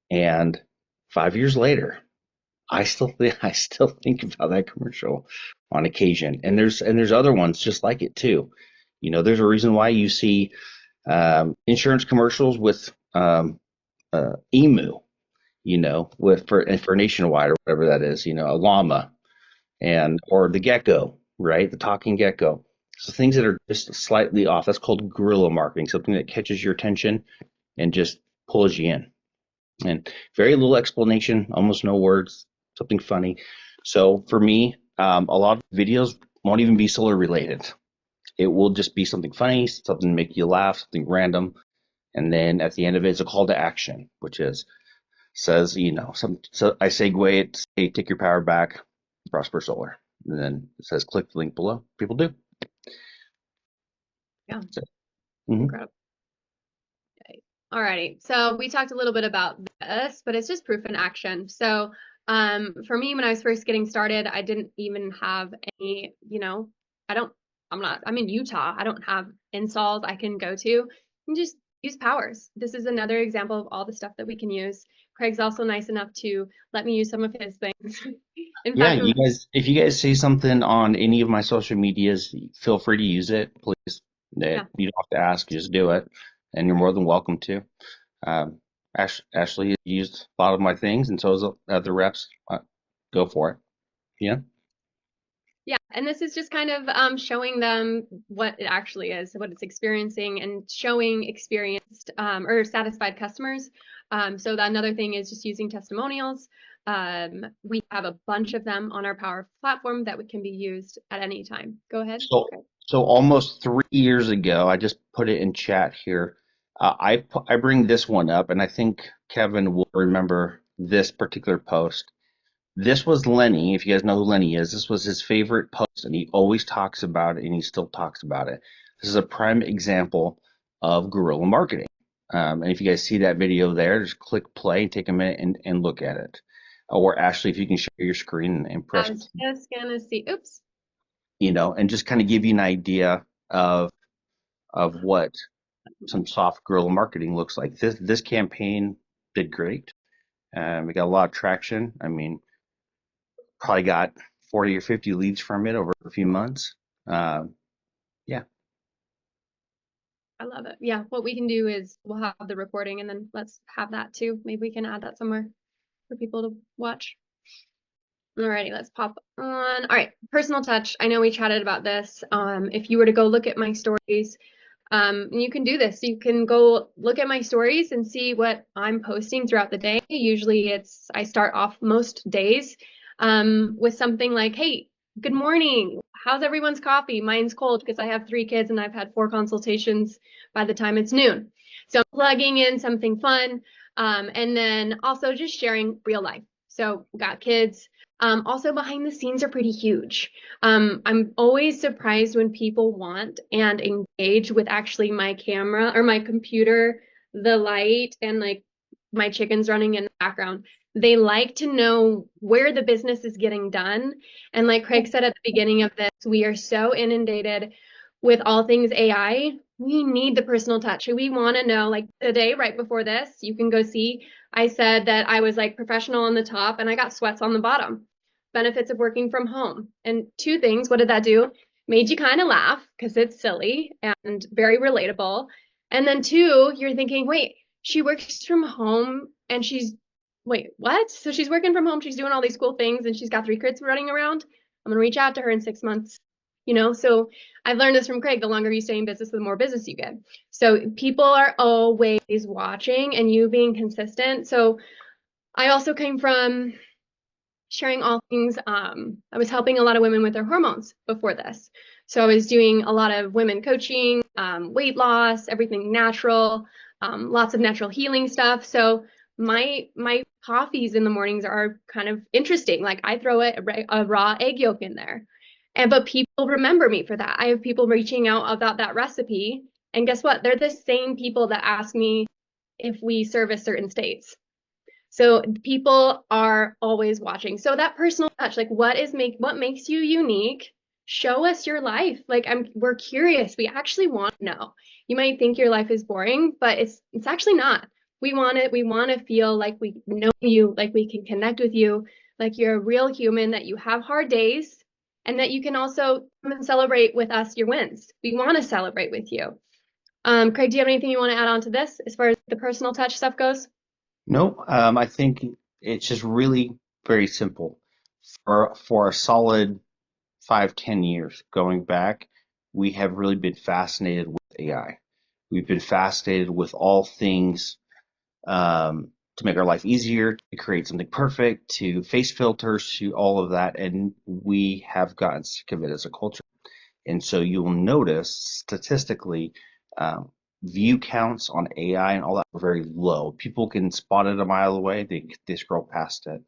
And 5 years later, I still think about that commercial on occasion. And there's other ones just like it too. There's a reason why you see insurance commercials with emu, for Nationwide or whatever that is, a llama or the gecko, right? The talking gecko. So things that are just slightly off. That's called guerrilla marketing, something that catches your attention and just pulls you in. And very little explanation, almost no words, something funny. So for me, a lot of videos won't even be solar related. It will just be something funny, something to make you laugh, something random. And then at the end of it is a call to action, which says, so I segue it, say, take your power back, Prosper Solar. And then it says, click the link below. People do. Yeah. So, Incredible. Okay. Alrighty. So we talked a little bit about this, but it's just proof in action. So for me, when I was first getting started, I didn't even have any, I'm in Utah. I don't have installs I can go to and just use Powers. This is another example of all the stuff that we can use. Craig's also nice enough to let me use some of his things. In yeah, fact, if you guys see something on any of my social medias, feel free to use it, please. Yeah. You don't have to ask, just do it. And you're more than welcome to. Ashley used a lot of my things, and so has the other reps. Go for it. Yeah. Yeah, and this is just kind of showing them what it actually is, what it's experiencing, and showing experienced or satisfied customers. So another thing is just using testimonials. We have a bunch of them on our Power platform that can be used at any time. Go ahead. So almost 3 years ago, I just put it in chat here. I bring this one up, and I think Kevin will remember this particular post. This was Lenny. If you guys know who Lenny is, this was his favorite post, and he always talks about it, and he still talks about it. This is a prime example of guerrilla marketing. And if you guys see that video there, just click play and take a minute and look at it. Or Ashley, if you can share your screen and press I was just gonna see. Oops. and just kind of give you an idea of what some soft guerrilla marketing looks like. This campaign did great. We got a lot of traction. I mean, probably got 40 or 50 leads from it over a few months. Yeah. I love it. Yeah, what we can do is we'll have the recording and then let's have that too. Maybe we can add that somewhere for people to watch. Alrighty, let's pop on. All right, personal touch. I know we chatted about this. If you were to go look at my stories, you can do this. You can go look at my stories and see what I'm posting throughout the day. Usually I start off most days with something like, hey, good morning. How's everyone's coffee? Mine's cold because I have 3 kids and I've had 4 consultations by the time it's noon. So I'm plugging in something fun and then also just sharing real life. So got kids. Also behind the scenes are pretty huge. I'm always surprised when people want and engage with actually my camera or my computer, the light, and like my chickens running in the background. They like to know where the business is getting done. And like Craig said at the beginning of this, we are so inundated with all things AI. We need the personal touch. We want to know, like today, right before this, you can go see, I said that I was like professional on the top and I got sweats on the bottom. Benefits of working from home. And 2 things, what did that do? Made you kind of laugh because it's silly and very relatable. And then 2, you're thinking, wait, she works from home and wait, what? So she's working from home, she's doing all these cool things and she's got 3 kids running around. I'm gonna reach out to her in 6 months. So I've learned this from Craig, the longer you stay in business, the more business you get. So people are always watching and you being consistent. So I also came from sharing all things. I was helping a lot of women with their hormones before this. So I was doing a lot of women coaching, weight loss, everything natural, lots of natural healing stuff. So my coffees in the mornings are kind of interesting. Like I throw a raw egg yolk in there. But people remember me for that. I have people reaching out about that recipe. And guess what? They're the same people that ask me if we service certain states. So people are always watching. So that personal touch, like what makes you unique? Show us your life. Like we're curious. We actually want to know. You might think your life is boring, but it's actually not. We want to feel like we know you, like we can connect with you, like you're a real human, that you have hard days, and that you can also come and celebrate with us your wins. We want to celebrate with you. Craig, do you have anything you want to add on to this as far as the personal touch stuff goes? No, I think it's just really very simple. For a solid 5, 10 years going back, we have really been fascinated with AI. We've been fascinated with all things to make our life easier, to create something perfect, to face filters, to all of that, and we have gotten sick of it as a culture. And so you'll notice statistically, um, view counts on AI and all that are very low. People can spot it a mile away, they scroll past it.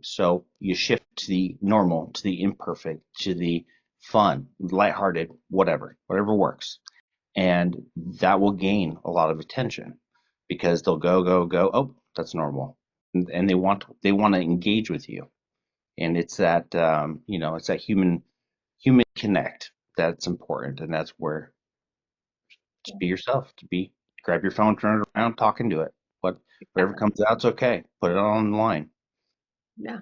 So you shift to the normal, to the imperfect, to the fun, lighthearted, whatever works. And that will gain a lot of attention because they'll go, oh, that's normal. And they want to engage with you. And it's that, it's that human connect that's important. And that's where just be yourself, grab your phone, turn it around, talk into it. Whatever comes out, it's okay. Put it online. Yeah.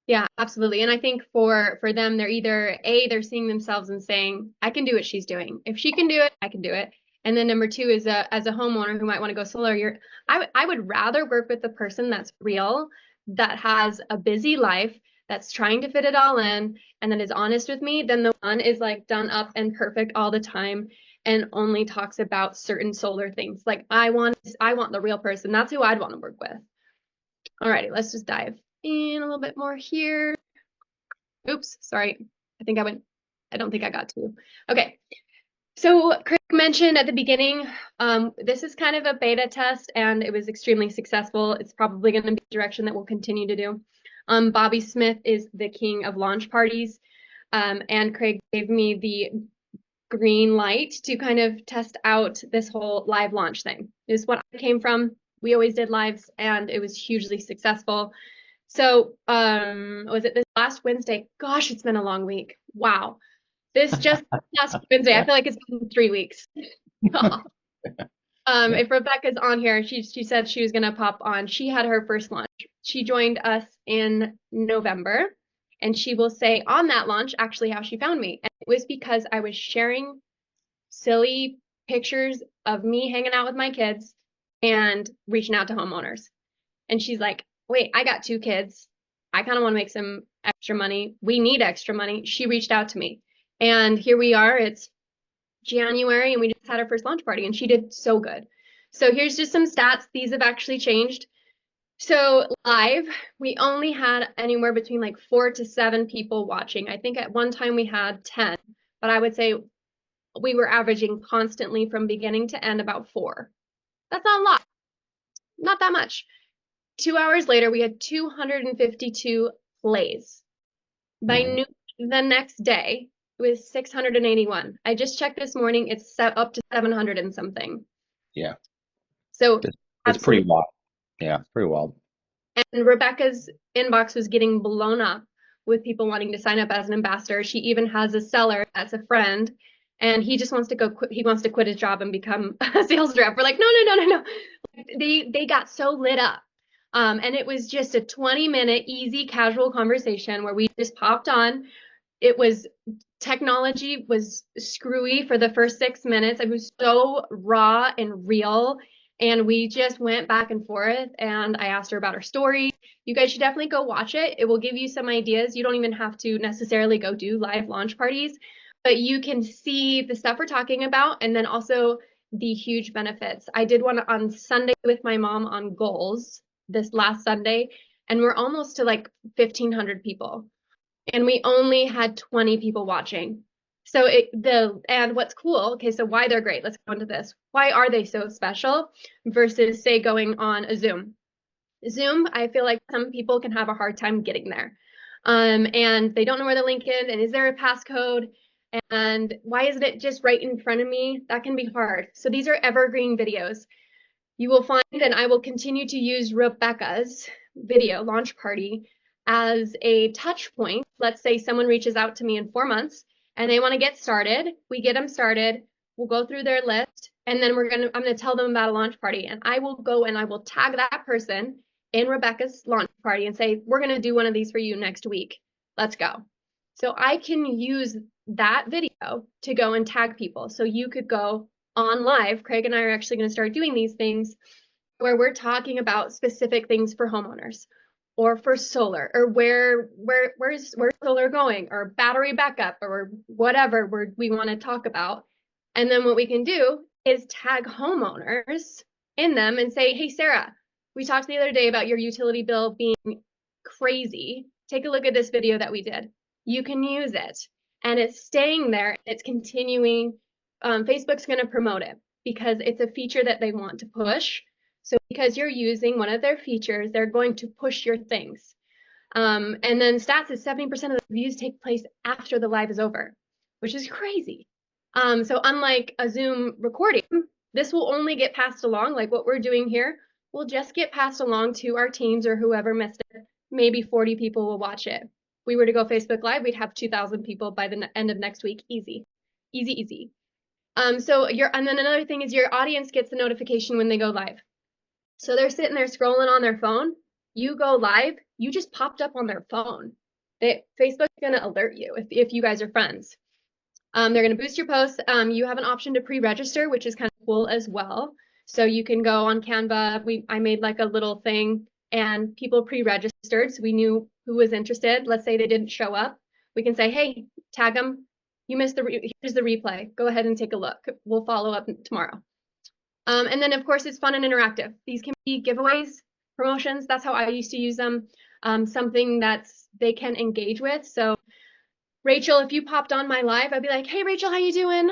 Yeah, absolutely. And I think for them, they're either they're seeing themselves and saying, I can do what she's doing. If she can do it, I can do it. And then number two is as a homeowner who might want to go solar, I would rather work with the person that's real, that has a busy life, that's trying to fit it all in, and that is honest with me, than the one is like done up and perfect all the time and only talks about certain solar things. Like I want the real person. That's who I'd want to work with. Alrighty, let's just dive in a little bit more here. Oops, sorry. I don't think I got to. Okay. So Craig mentioned at the beginning, this is kind of a beta test and it was extremely successful. It's probably going to be the direction that we'll continue to do. Bobby Smith is the king of launch parties. And Craig gave me the green light to kind of test out this whole live launch thing. This is what I came from. We always did lives and it was hugely successful. So, was it this last Wednesday? Gosh, it's been a long week. Wow. This just last Wednesday. I feel like it's been 3 weeks. If Rebecca's on here, she said she was gonna pop on. She had her first launch. She joined us in November, and she will say on that launch actually how she found me. And it was because I was sharing silly pictures of me hanging out with my kids and reaching out to homeowners. And she's like, wait, I got 2 kids. I kind of want to make some extra money. We need extra money. She reached out to me. And here we are. It's January and we just had our first launch party and she did so good. So here's just some stats. These have actually changed. So live, we only had anywhere between like 4 to 7 people watching. I think at one time we had 10, but I would say we were averaging constantly from beginning to end about 4. That's not a lot. Not that much. 2 hours later, we had 252 plays. By noon the next day, it was 681. I just checked this morning, it's up to 700 and something. Yeah. So it's pretty wild. Yeah, pretty wild. And Rebecca's inbox was getting blown up with people wanting to sign up as an ambassador. She even has a seller that's a friend, and he just wants to he wants to quit his job and become a sales rep. We're like, no. They got so lit up. And it was just a 20-minute easy casual conversation where we just popped on. It was technology was screwy for the first 6 minutes. It was so raw and real. And we just went back and forth and I asked her about her story. You guys should definitely go watch it. It will give you some ideas. You don't even have to necessarily go do live launch parties, but you can see the stuff we're talking about and then also the huge benefits. I did one on Sunday with my mom on goals this last Sunday. and we're almost to like 1,500 people, and we only had 20 people watching. So and what's cool, okay, so why they're great, let's go into this. Why are they so special versus say going on a Zoom? Zoom, I feel like some people can have a hard time getting there. And they don't know where the link is, and is there a passcode? And why isn't it just right in front of me? That can be hard. So these are evergreen videos. You will find, and I will continue to use Rebecca's video launch party as a touch point. Let's say someone reaches out to me in 4 months and they want to get started. We get them started. We'll go through their list, and then I'm gonna tell them about a launch party, and I will go and I will tag that person in Rebecca's launch party and say, we're gonna do one of these for you next week. Let's go. So I can use that video to go and tag people. So you could go on live. Craig and I are actually going to start doing these things where we're talking about specific things for homeowners or for solar, or where's solar going, or battery backup, or whatever we want to talk about. And then what we can do is tag homeowners in them and say, hey, Sarah, we talked the other day about your utility bill being crazy. Take a look at this video that we did. You can use it, and it's staying there. It's continuing. Facebook's going to promote it because it's a feature that they want to push. So because you're using one of their features, they're going to push your things. And then stats is 70% of the views take place after the live is over, which is crazy. So unlike a Zoom recording, this will only get passed along, like what we're doing here, will just get passed along to our teams or whoever missed it. Maybe 40 people will watch it. If we were to go Facebook Live, we'd have 2,000 people by the end of next week. Easy, easy, easy. And then another thing is your audience gets the notification when they go live. So they're sitting there scrolling on their phone. You go live, you just popped up on their phone. Facebook's gonna alert you if you guys are friends. They're gonna boost your posts. You have an option to pre-register, which is kind of cool as well. So you can go on Canva. I made like a little thing, and people pre-registered, so we knew who was interested. Let's say they didn't show up. We can say, hey, tag them. You missed here's the replay. Go ahead and take a look. We'll follow up tomorrow. And then of course it's fun and interactive. These can be giveaways, promotions. That's how I used to use them. Something they can engage with. So Rachel, if you popped on my live, I'd be like, hey Rachel, how you doing?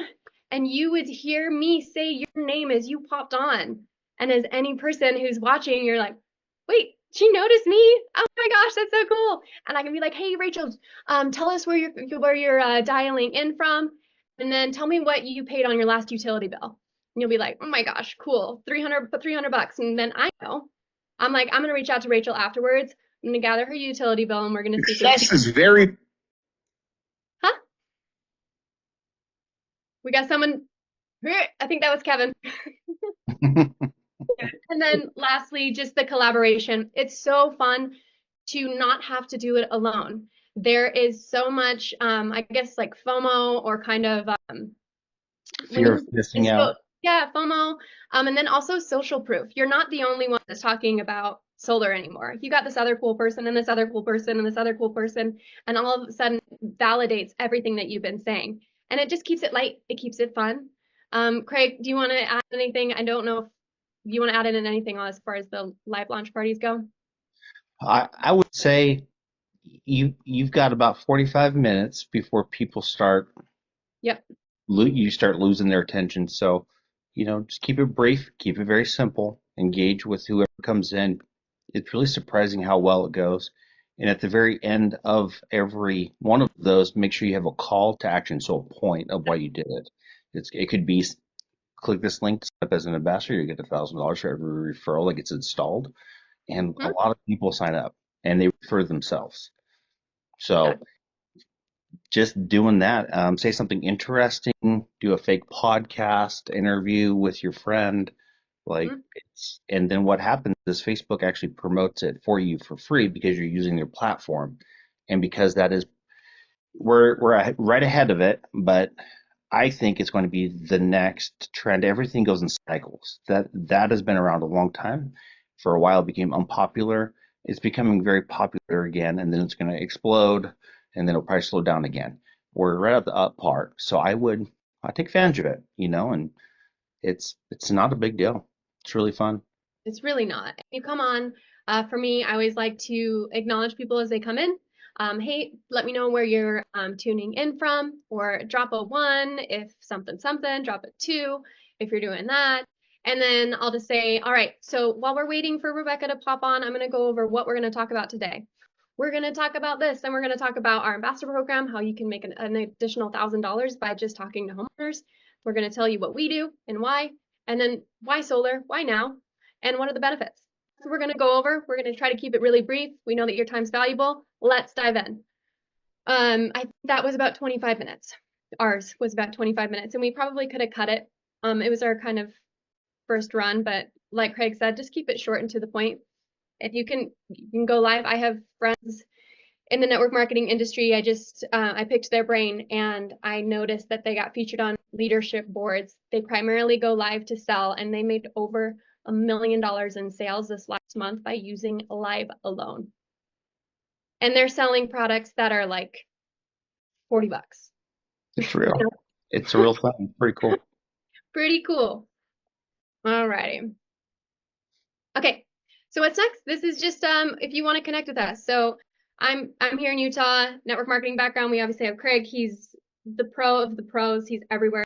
And you would hear me say your name as you popped on. And as any person who's watching, you're like, wait, she noticed me. Oh my gosh, that's so cool. And I can be like, hey, Rachel, tell us where you're dialing in from. And then tell me what you paid on your last utility bill. And you'll be like, oh my gosh, cool, 300 bucks. And then I know, I'm like, I'm going to reach out to Rachel afterwards. I'm going to gather her utility bill, and we're going to see. Success is very. Huh? We got someone. I think that was Kevin. And then lastly, just the collaboration. It's so fun to not have to do it alone. There is so much, I guess, like FOMO, or kind of Fear of missing out. Yeah, FOMO. And then also social proof. You're not the only one that's talking about solar anymore. You got this other cool person and this other cool person and this other cool person, and all of a sudden validates everything that you've been saying. And it just keeps it light. It keeps it fun. Craig, do you want to add anything? I don't know if you want to add in anything as far as the live launch parties go. I would say you've got about 45 minutes before people start. Yep. You start losing their attention. So, just keep it brief, keep it very simple, engage with whoever comes in. It's really surprising how well it goes. And at the very end of every one of those, make sure you have a call to action, so a point of why you did it. It could be, click this link, sign up as an ambassador, you get $1,000 for every referral that gets installed. And a lot of people sign up and they refer themselves. So just doing that, say something interesting, do a fake podcast interview with your friend, and then what happens is Facebook actually promotes it for you for free because you're using their platform, and because that is we're right ahead of it, but I think it's going to be the next trend. Everything goes in cycles. That has been around a long time. For a while, it became unpopular. It's becoming very popular again, and then it's going to explode, and then it'll probably slow down again. We're right at the up part, so I take advantage of it, and it's not a big deal. It's really fun. It's really not. You come on, For me, I always like to acknowledge people as they come in. Hey, let me know where you're tuning in from, or drop a 1 if something, drop a 2 if you're doing that. And then I'll just say, all right, so while we're waiting for Rebecca to pop on, I'm going to go over what we're going to talk about today. We're going to talk about this, and we're going to talk about our ambassador program, how you can make an additional $1,000 by just talking to homeowners. We're going to tell you what we do and why, and then why solar, why now, and what are the benefits. So we're going to go over. We're going to try to keep it really brief. We know that your time's valuable. Let's dive in. I think that was about 25 minutes. Ours was about 25 minutes, and we probably could have cut it. It was our kind of first run, but like Craig said, just keep it short and to the point. If you can go live. I have friends in the network marketing industry. I picked their brain, and I noticed that they got featured on leadership boards. They primarily go live to sell, and they made over $1 million in sales this last month by using live alone. And they're selling products that are like $40. It's real. It's a real thing. Pretty cool. Pretty cool. All righty. Okay, so what's next? This is just if you want to connect with us. So I'm here in Utah, network marketing background. We obviously have Craig. He's the pro of the pros. He's everywhere.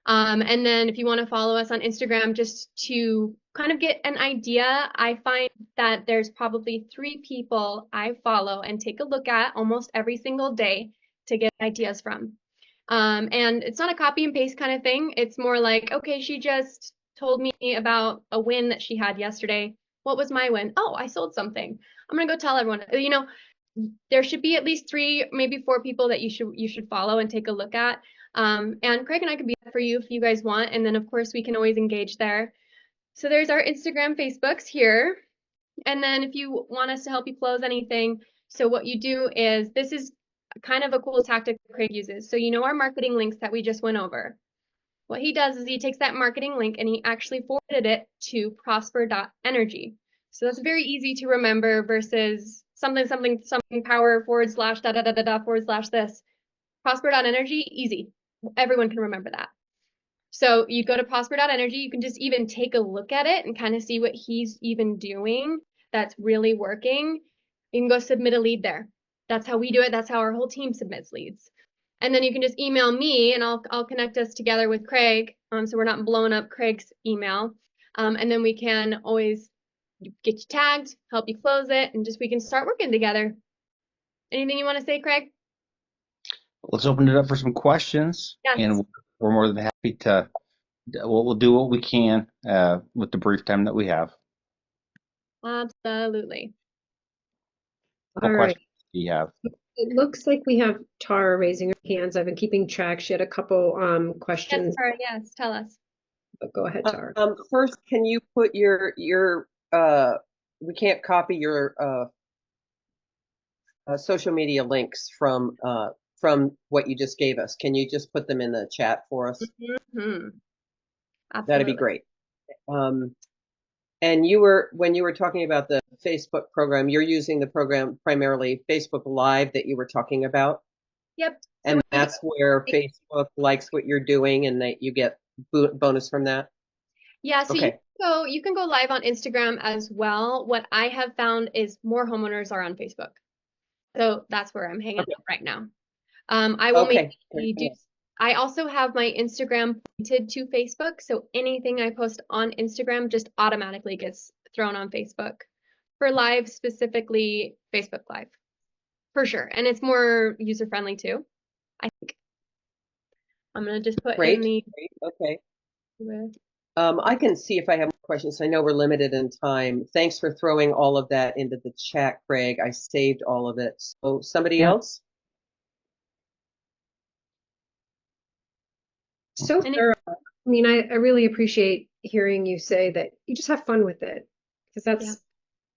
And then if you want to follow us on Instagram, just to kind of get an idea, I find that there's probably 3 people I follow and take a look at almost every single day to get ideas from. And it's not a copy and paste kind of thing. It's more like, okay, she just told me about a win that she had yesterday. What was my win? Oh, I sold something. I'm gonna go tell everyone. You know, there should be at least 3, maybe 4 people that you should follow and take a look at. And Craig and I can be there for you if you guys want. And then of course we can always engage there. So there's our Instagram, Facebooks here. And then if you want us to help you close anything, so what you do is, this is kind of a cool tactic Craig uses. So you know our marketing links that we just went over. What he does is he takes that marketing link and he actually forwarded it to prosper.energy. So that's very easy to remember versus something power / da da da da da / this. Prosper.energy, easy. Everyone can remember that. So you go to prosper.energy, you can just even take a look at it and kind of see what he's even doing that's really working. You can go submit a lead there. That's how we do it. That's how our whole team submits leads. And then you can just email me and I'll connect us together with Craig. So we're not blowing up Craig's email. And then we can always get you tagged, help you close it, and just we can start working together. Anything you want to say, Craig? Let's open it up for some questions. Yes. And we're more than happy to, we'll do what we can with the brief time that we have. Absolutely. What All right. questions do you have? It looks like we have Tara raising her hands. I've been keeping track. She had a couple Yes, questions. Tara, yes, tell us. But go ahead, Tara. First, can you put your we can't copy your social media links from what you just gave us. Can you just put them in the chat for us? Mm-hmm. That'd be great. And when you were talking about the Facebook program, you're using the program primarily Facebook Live that you were talking about? Yep. And that's where Facebook likes what you're doing and that you get bonus from that? Yeah, so Okay. you can go live on Instagram as well. What I have found is more homeowners are on Facebook. So that's where I'm hanging out right now. I will I also have my Instagram pointed to Facebook. So anything I post on Instagram just automatically gets thrown on Facebook. For live, specifically Facebook Live, for sure. And it's more user friendly too, I think. I'm gonna just put in the okay. I can see if I have more questions. I know we're limited in time. Thanks for throwing all of that into the chat, Craig. I saved all of it. So somebody else? So thorough. I mean, I really appreciate hearing you say that you just have fun with it, because that's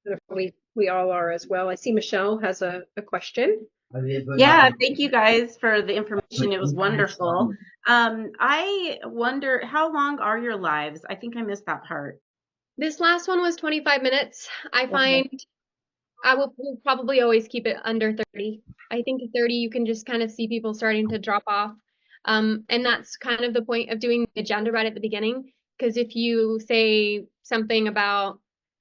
kind of we all are as well. I see Michelle has a question. Yeah, thank you guys for the information. It was wonderful. I wonder, how long are your lives? I think I missed that part. This last one was 25 minutes. I find we'll probably always keep it under 30. I think at 30 you can just kind of see people starting to drop off. And that's kind of the point of doing the agenda right at the beginning. Because if you say something about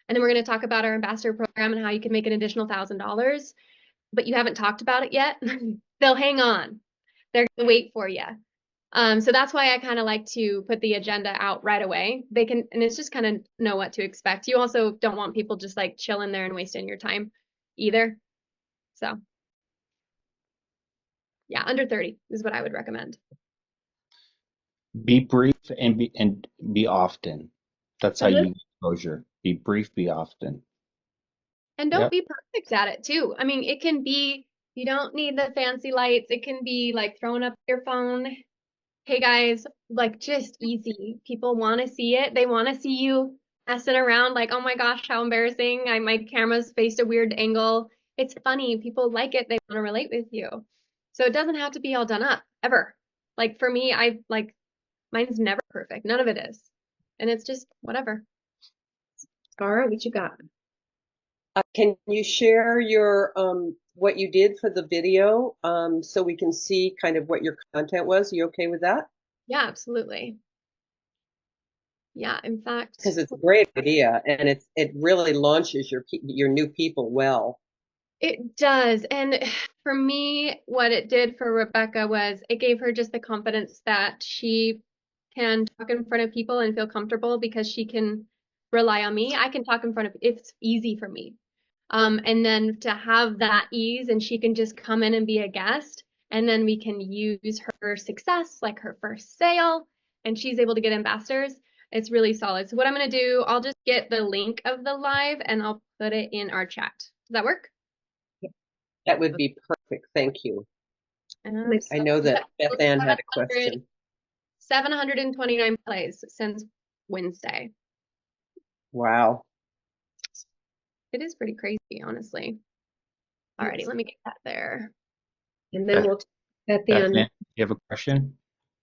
And then we're going to talk about our ambassador program and how you can make an additional $1,000, but you haven't talked about it yet. They'll hang on. They're going to wait for you. So that's why I kind of like to put the agenda out right away. They can, and it's just kind of know what to expect. You also don't want people just like chilling there and wasting your time either. So yeah, under 30 is what I would recommend. Be brief and be often. That's how Mhm. you get exposure. Be brief, be often. And don't Yep. be perfect at it too. I mean, it can be, you don't need the fancy lights. It can be like throwing up your phone. Hey guys, like just easy. People want to see it. They want to see you messing around like, oh my gosh, how embarrassing. My camera's faced a weird angle. It's funny. People like it. They want to relate with you. So it doesn't have to be all done up ever. Like for me, I like mine's never perfect. None of it is. And it's just whatever. Cara, what you got? Can you share your what you did for the video so we can see kind of what your content was? Are you okay with that? Yeah, absolutely. Yeah, in fact, Because it's a great idea and it really launches your new people well. it does. And for me, what it did for Rebecca was it gave her just the confidence that she can talk in front of people and feel comfortable because she can rely on me. I can talk in front of, it's easy for me. And then to have that ease and she can just come in and be a guest and then we can use her success, like her first sale, and she's able to get ambassadors. It's really solid. So what I'm going to do, I'll just get the link of the live and I'll put it in our chat. Does that work? That would be perfect. Thank you. I know that Beth Ann had a question. 729 plays since Wednesday. Wow. It is pretty crazy, honestly. Alrighty, let me get that there. And then we'll at the Beth end. Ann, you have a question?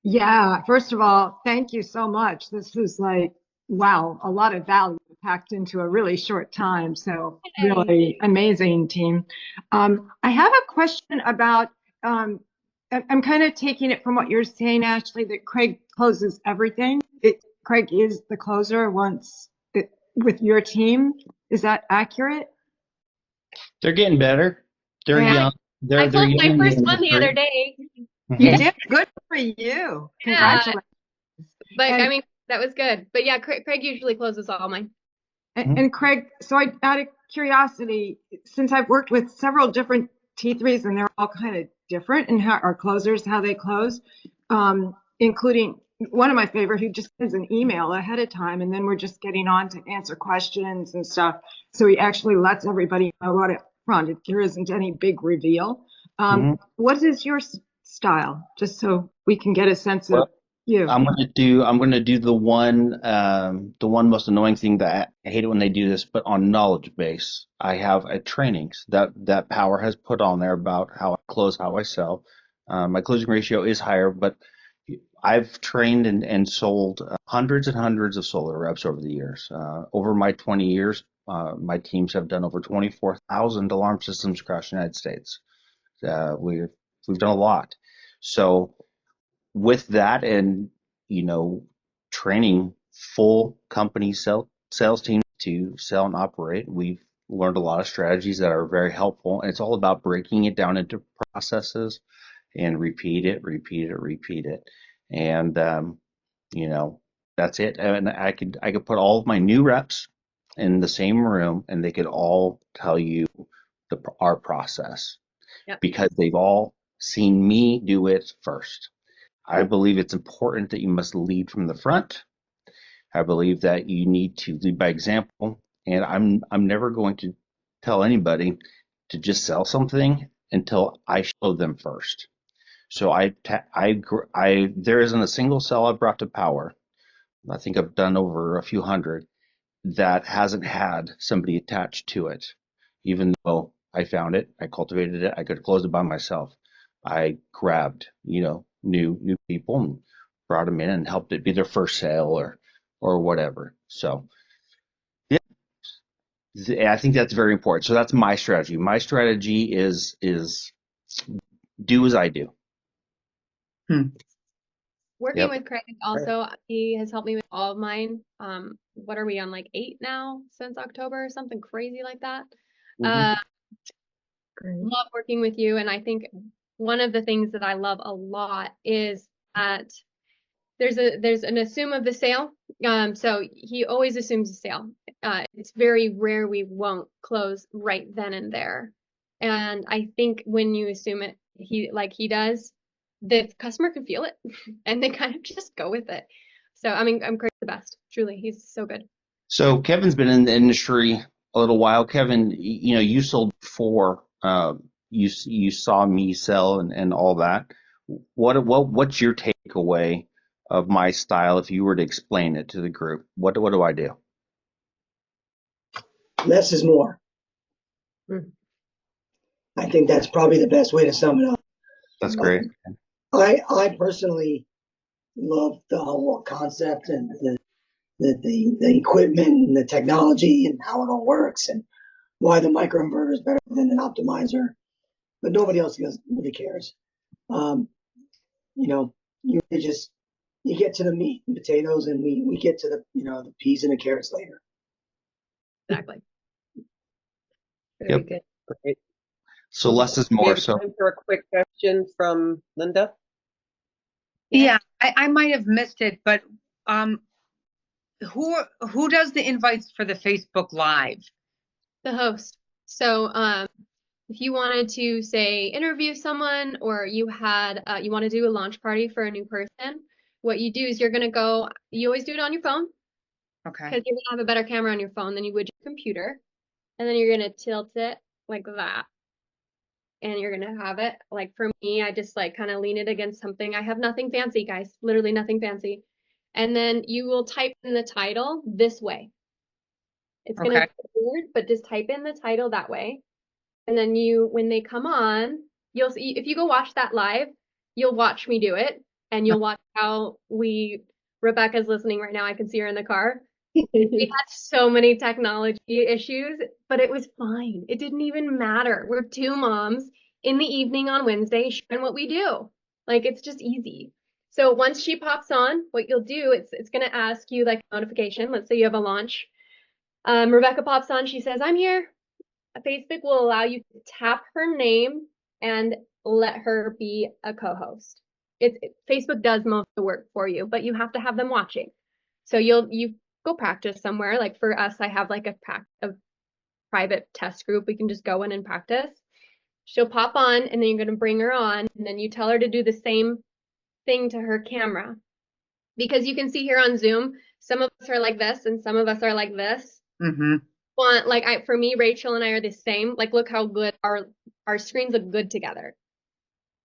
Yeah, first of all, thank you so much. This was like, wow, a lot of value packed into a really short time. So really amazing team. I have a question about, I'm kind of taking it from what you're saying, Ashley, that Craig closes everything. Craig is the closer with your team. Is that accurate? They're getting better. They're Yeah. young. I They're closed young my in the first one the industry. other day. You did good for you. Congratulations. But And- I mean, that was good. But yeah, Craig usually closes all mine. And Craig, so out of curiosity, since I've worked with several different T3s and they're all kind of different in how our closers, how they close, including one of my favorite who just sends an email ahead of time and then we're just getting on to answer questions and stuff. So he actually lets everybody know right up front. There isn't any big reveal. What is your style? Just so we can get a sense of you. I'm gonna do the one most annoying thing that I hate it when they do this, but on knowledge base. I have a trainings that Powur has put on there about how I close, how I sell. My closing ratio is higher, but I've trained and sold hundreds and hundreds of solar reps over the years. Over my 20 years, my teams have done over 24,000 alarm systems across the United States. We've done a lot. So with that and, training full company sales teams to sell and operate, we've learned a lot of strategies that are very helpful. And it's all about breaking it down into processes and repeat it. And, that's it. And I could put all of my new reps in the same room and they could all tell you our process because they've all seen me do it first. I believe it's important that you must lead from the front. I believe that you need to lead by example, and I'm never going to tell anybody to just sell something until I show them first. So there isn't a single sell I've brought to Powur. I think I've done over a few hundred that hasn't had somebody attached to it, even though I found it, I cultivated it, I could have closed it by myself. I grabbed, new people and brought them in and helped it be their first sale or whatever. So, yeah, I think that's very important. So that's my strategy. My strategy is do as I do. Working Yep. with Craig also, he has helped me with all of mine. What are we on, like 8 now since October, something crazy like that. Mhm. Love working with you, and I think one of the things that I love a lot is that there's an assume of the sale. So he always assumes a sale. It's very rare we won't close right then and there. And I think when you assume it, he does, the customer can feel it and they kind of just go with it. So I mean, I'm Craig's the best. Truly, he's so good. So Kevin's been in the industry a little while. Kevin, you sold before. You saw me sell and all that. What's your takeaway of my style if you were to explain it to the group? What do I do? Less is more. I think that's probably the best way to sum it up. That's great. I personally love the whole concept and the equipment and the technology and how it all works and why the microinverter is better than an optimizer, but nobody else really cares. You get to the meat and potatoes, and we get to the peas and the carrots later. Exactly. Very Yep. good. Great. So less is We more. have So time for a quick question from Linda. Yeah, I might have missed it, but who does the invites for the Facebook Live? The host. So if you wanted to say interview someone, or you want to do a launch party for a new person, what you do is you always do it on your phone, Okay. because you're gonna have a better camera on your phone than you would your computer. And then you're gonna tilt it like that. And you're gonna have it, like for me, I just like kind of lean it against something. I have nothing fancy, guys, literally nothing fancy. And then you will type in the title this way. It's gonna Okay. be weird, but just type in the title that way. And then when they come on, you'll see, if you go watch that live, you'll watch me do it, and you'll watch how Rebecca's listening right now. I can see her in the car. We had so many technology issues, but it was fine. It didn't even matter. We're two moms in the evening on Wednesday sharing what we do. Like, it's just easy. So once she pops on, what you'll do, it's going to ask you like a notification. Let's say you have a launch. Rebecca pops on. She says, "I'm here." Facebook will allow you to tap her name and let her be a co-host. Facebook does most of the work for you, but you have to have them watching. So you go practice somewhere. Like for us, I have like a private test group. We can just go in and practice. She'll pop on, and then you're going to bring her on, and then you tell her to do the same thing to her camera. Because you can see here on Zoom, some of us are like this and some of us are like this. Mm-hmm. For me, Rachel and I are the same. Like, look how good our screens look good together.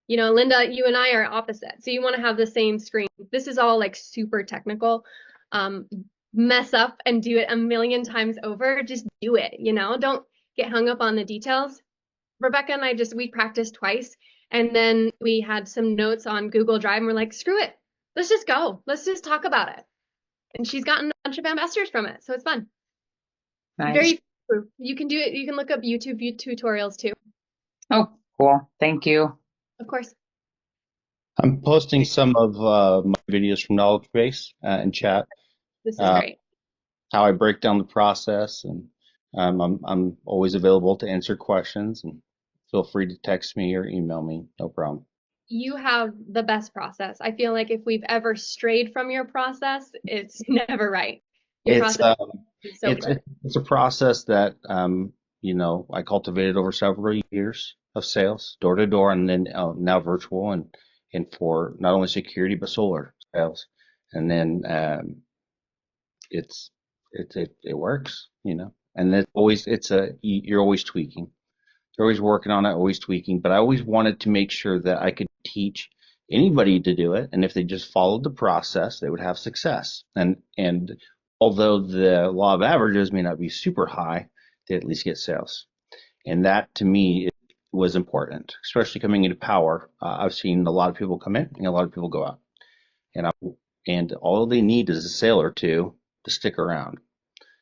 Linda, you and I are opposite. So you want to have the same screen. This is all like super technical. Mess up and do it a million times over. Just do it, don't get hung up on the details. Rebecca and I we practiced twice, and then we had some notes on Google Drive, and we're like, screw it. Let's just go. Let's just talk about it. And she's gotten a bunch of ambassadors from it. So it's fun. Nice. Very true. You can do it. You can look up YouTube tutorials too. Oh, cool. Thank you. Of course. I'm posting some of my videos from Knowledge Base in chat. This is great. How I break down the process, and I'm always available to answer questions. And feel free to text me or email me. No problem. You have the best process. I feel like if we've ever strayed from your process, it's never right. Your process is so good. It's a process that I cultivated over several years of sales, door to door, and then now virtual, and for not only security but solar sales. And then it works, and you're always tweaking. You're always working on it, always tweaking. But I always wanted to make sure that I could teach anybody to do it, and if they just followed the process, they would have success. And although the law of averages may not be super high, they at least get sales. And that to me was important, especially coming into Powur. I've seen a lot of people come in and a lot of people go out, and all they need is a sale or two to stick around,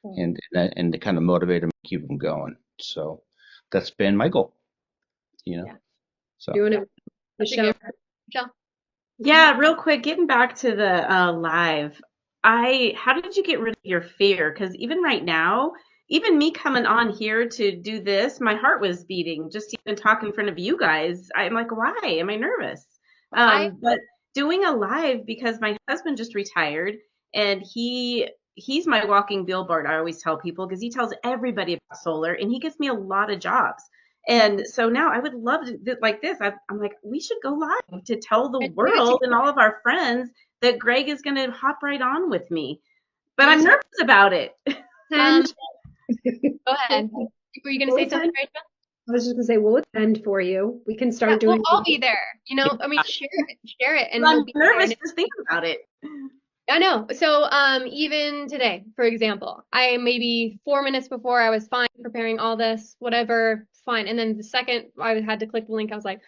and to kind of motivate them, keep them going. So that's been my goal, Yeah. So Doing it, Michelle. Yeah, real quick, getting back to the live, how did you get rid of your fear? Because even right now, even me coming on here to do this, my heart was beating just even talking in front of you guys. I'm like, why am I nervous? I But doing a live because my husband just retired and he's my walking billboard. I always tell people because he tells everybody about solar and he gives me a lot of jobs. And so now I would love to like this. I'm like, we should go live to tell the I do it too. world and all of our friends that Greg is going to hop right on with me. But Do I'm it. nervous about it. Um, go ahead. Were you going to We'll say something, attend. Rachel? I was just gonna say, we'll attend for you. We can Yeah, start we'll doing. all be there. You know, I mean, share it, and But we'll I'm be there. nervous And just thinking about it. I know. So, even today, for example, I maybe 4 minutes before I was fine preparing all this, whatever, fine. And then the second I had to click the link, I was like,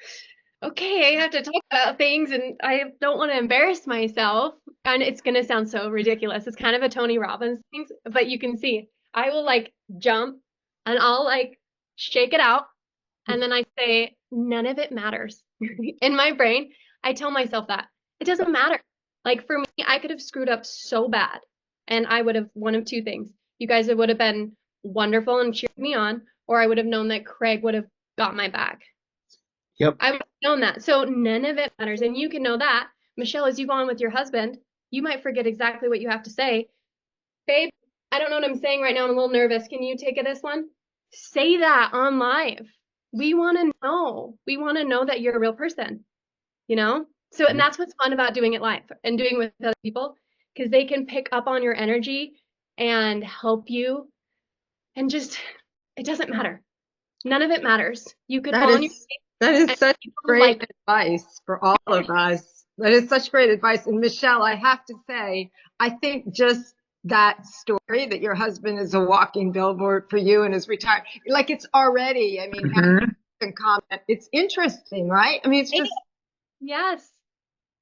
okay, I have to talk about things and I don't want to embarrass myself. And it's going to sound so ridiculous. It's kind of a Tony Robbins thing, but you can see I will like jump and I'll like shake it out. And then I say, none of it matters. In my brain, I tell myself that it doesn't matter. Like for me, I could have screwed up so bad and I would have one of two things. You guys would have been wonderful and cheered me on, or I would have known that Craig would have got my back. Yep. I would have known that. So none of it matters. And you can know that. Michelle, as you go on with your husband, you might forget exactly what you have to say. Babe, I don't know what I'm saying right now. I'm a little nervous. Can you take this one? Say that on live. We want to know. We want to know that you're a real person, you know? So, and that's what's fun about doing it live and doing it with other people because they can pick up on your energy and help you. And just, it doesn't matter. None of it matters. You could fall on your face That is and such people great like, advice for all of us. That is such great advice. And Michelle, I have to say, I think just that story that your husband is a walking billboard for you and is retired, like it's already, I mean, and comment, it's interesting, right? I mean, it's just, yes.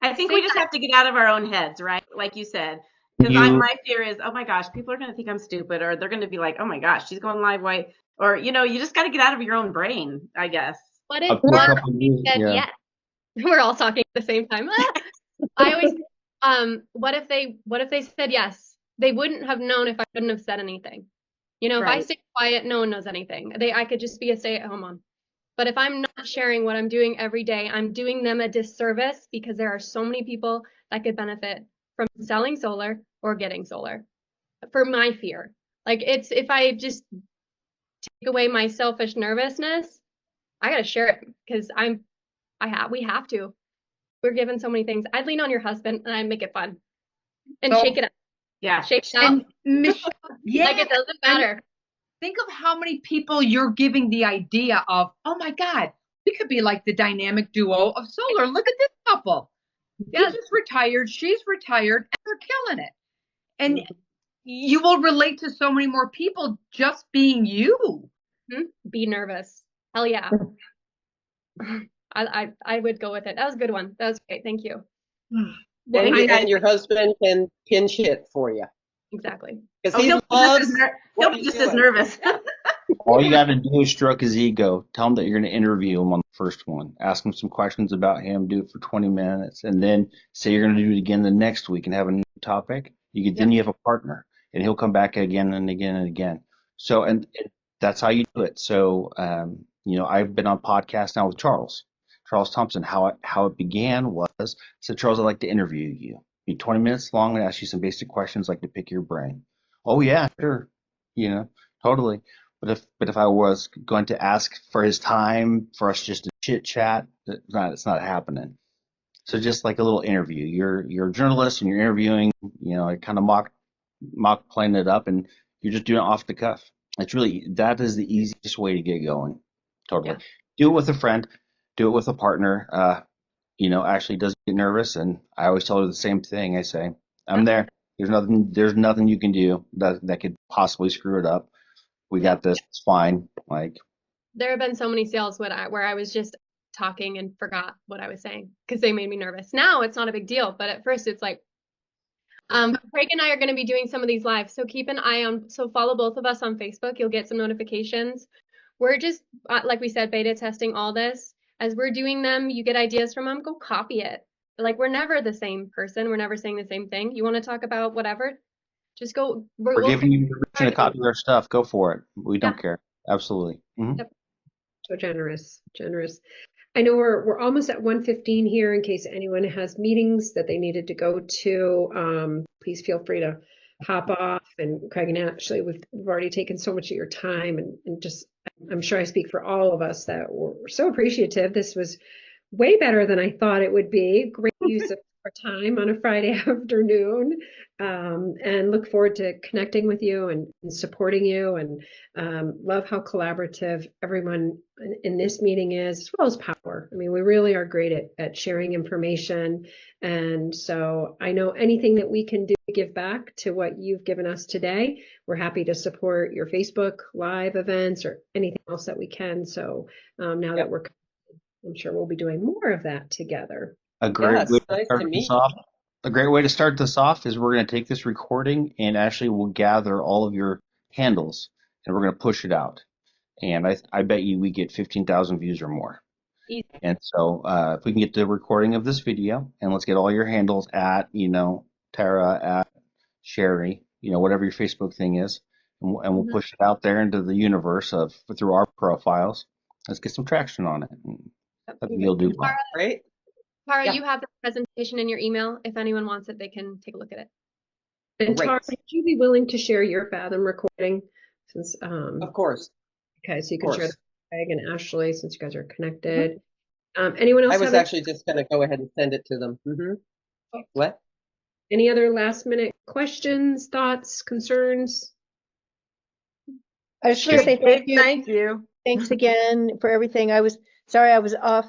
I think Say we just that. have to get out of our own heads, right? Like you said. Because You my fear is, oh my gosh, people are going to think I'm stupid, or they're going to be like, oh my gosh, she's going live. Why? Or, you know, you just got to get out of your own brain, I guess. What a if quick what couple if of they years, said yeah. yes? We're all talking at the same time. I always, what if they said yes? They wouldn't have known if I couldn't have said anything. You know, if I Right. stay quiet, no one knows anything. I could just be a stay-at-home mom. But if I'm not sharing what I'm doing every day, I'm doing them a disservice because there are so many people that could benefit from selling solar or getting solar. For my fear, like it's if I just take away my selfish nervousness, I gotta share it because we have to. We're given so many things. I'd lean on your husband and I'd make it fun and Oh, shake it up, Yeah. shake it out. and Michelle, yeah, Like it doesn't and matter. think of how many people you're giving the idea of, oh my God, we could be like the dynamic duo of solar. Look at this couple. He Yes. just retired, she's retired, and they're killing it. And you will relate to so many more people just being you. Be nervous. Hell yeah. I would go with it. That was a good one. That was great. Thank you. And your husband can pinch hit for you Exactly. because Oh, he he'll loves he'll what be you're just as doing. nervous. All you got to do is stroke his ego. Tell him that you're going to interview him on the first one. Ask him some questions about him. Do it for 20 minutes, and then say you're going to do it again the next week and have a new topic. Then you have a partner, and he'll come back again and again and again. So, and that's how you do it. So, I've been on podcast now with Charles Thompson. How it began was, I said, Charles, I'd like to interview you. Be 20 minutes long and ask you some basic questions, like to pick your brain. Oh yeah, sure. Totally. But if I was going to ask for his time for us just to chit chat, it's not happening. So just like a little interview. You're a journalist and you're interviewing, I kind of mock playing it up, and you're just doing it off the cuff. That is the easiest way to get going. Totally. Yeah. Do it with a friend, do it with a partner. Ashley does get nervous, and I always tell her the same thing. I say, I'm there. There's nothing you can do that could possibly screw it up. We got this. It's fine. Like, There have been so many sales where I was just talking and forgot what I was saying because they made me nervous. Now it's not a big deal, but at first it's like, Craig and I are going to be doing some of these live, so keep an eye on. So follow both of us on Facebook. You'll get some notifications. We're just like we said, beta testing all this. As we're doing them, you get ideas from them. Go copy it. like we're never the same person. We're never saying the same thing. You want to talk about whatever? Just go. We're We'll giving you permission to copy our stuff. Go for it. We Yeah. don't care. Absolutely. Mhm. Yep. So generous, generous. I know we're almost at 1:15 here in case anyone has meetings that they needed to go to. Please feel free to hop off. And Craig and Ashley, we've already taken so much of your time and just, I'm sure I speak for all of us that we're so appreciative. This was way better than I thought it would be. Great use of our time on a Friday afternoon. And look forward to connecting with you and supporting you, and love how collaborative everyone in this meeting is, as well as Powur. I mean, we really are great at sharing information. And so I know anything that we can do to give back to what you've given us today, we're happy to support your Facebook Live events or anything else that we can. So now that I'm sure we'll be doing more of that together. A great way to Nice start to this meet off. A great way to start this off is we're going to take this recording and actually we'll gather all of your handles and we're going to push it out. And I bet you we get 15,000 views or more. Easy. And so if we can get the recording of this video and let's get all your handles at, Tara, at Sherry, whatever your Facebook thing is, and we'll push it out there into the universe through our profiles. Let's get some traction on it. I think you'll do well. Right? Tara, Yeah. you have the presentation in your email. If anyone wants it, they can take a look at it. And Great. Tara, would you be willing to share your Fathom recording? Since Of course. okay, so you Of can share course. that with Craig and Ashley since you guys are connected. Anyone else I was have actually just going to go ahead and send it to them. What? any other last minute questions, thoughts, concerns? I was going to say thank you. Thank you. Thanks again for everything. I was sorry I was off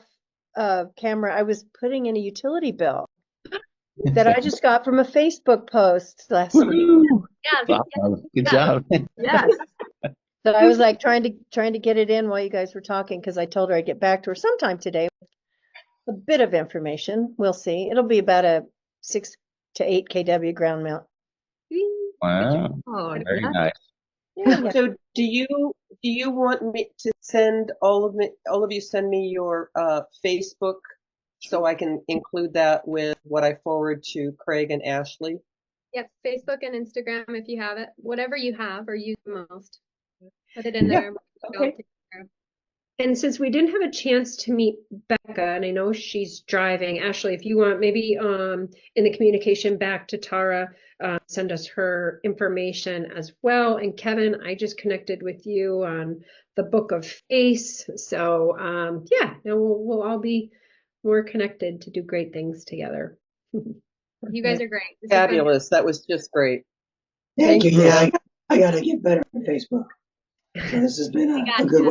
camera. I was putting in a utility bill that I just got from a Facebook post last week. Woohoo! Yeah, Awesome. Good job. Yes. So I was like trying to get it in while you guys were talking because I told her I'd get back to her sometime today with a bit of information. We'll see. It'll be about a 6 to 8 kW ground mount. Wow. Oh, Very nice. Yeah. So do you want me to send all of you send me your Facebook so I can include that with what I forward to Craig and Ashley? Yep, Facebook and Instagram if you have it. Whatever you have or use the most. Put it in Yeah, there. okay. and since we didn't have a chance to meet Becca, and I know she's driving, Ashley, if you want, maybe in the communication back to Tara, send us her information as well. And Kevin, I just connected with you on the Book of Face. So yeah, now we'll all be more connected to do great things together. You guys are great. This has been- Fabulous. That was just great. Thank you. Yeah, I got to get better on Facebook. So this has been a good way.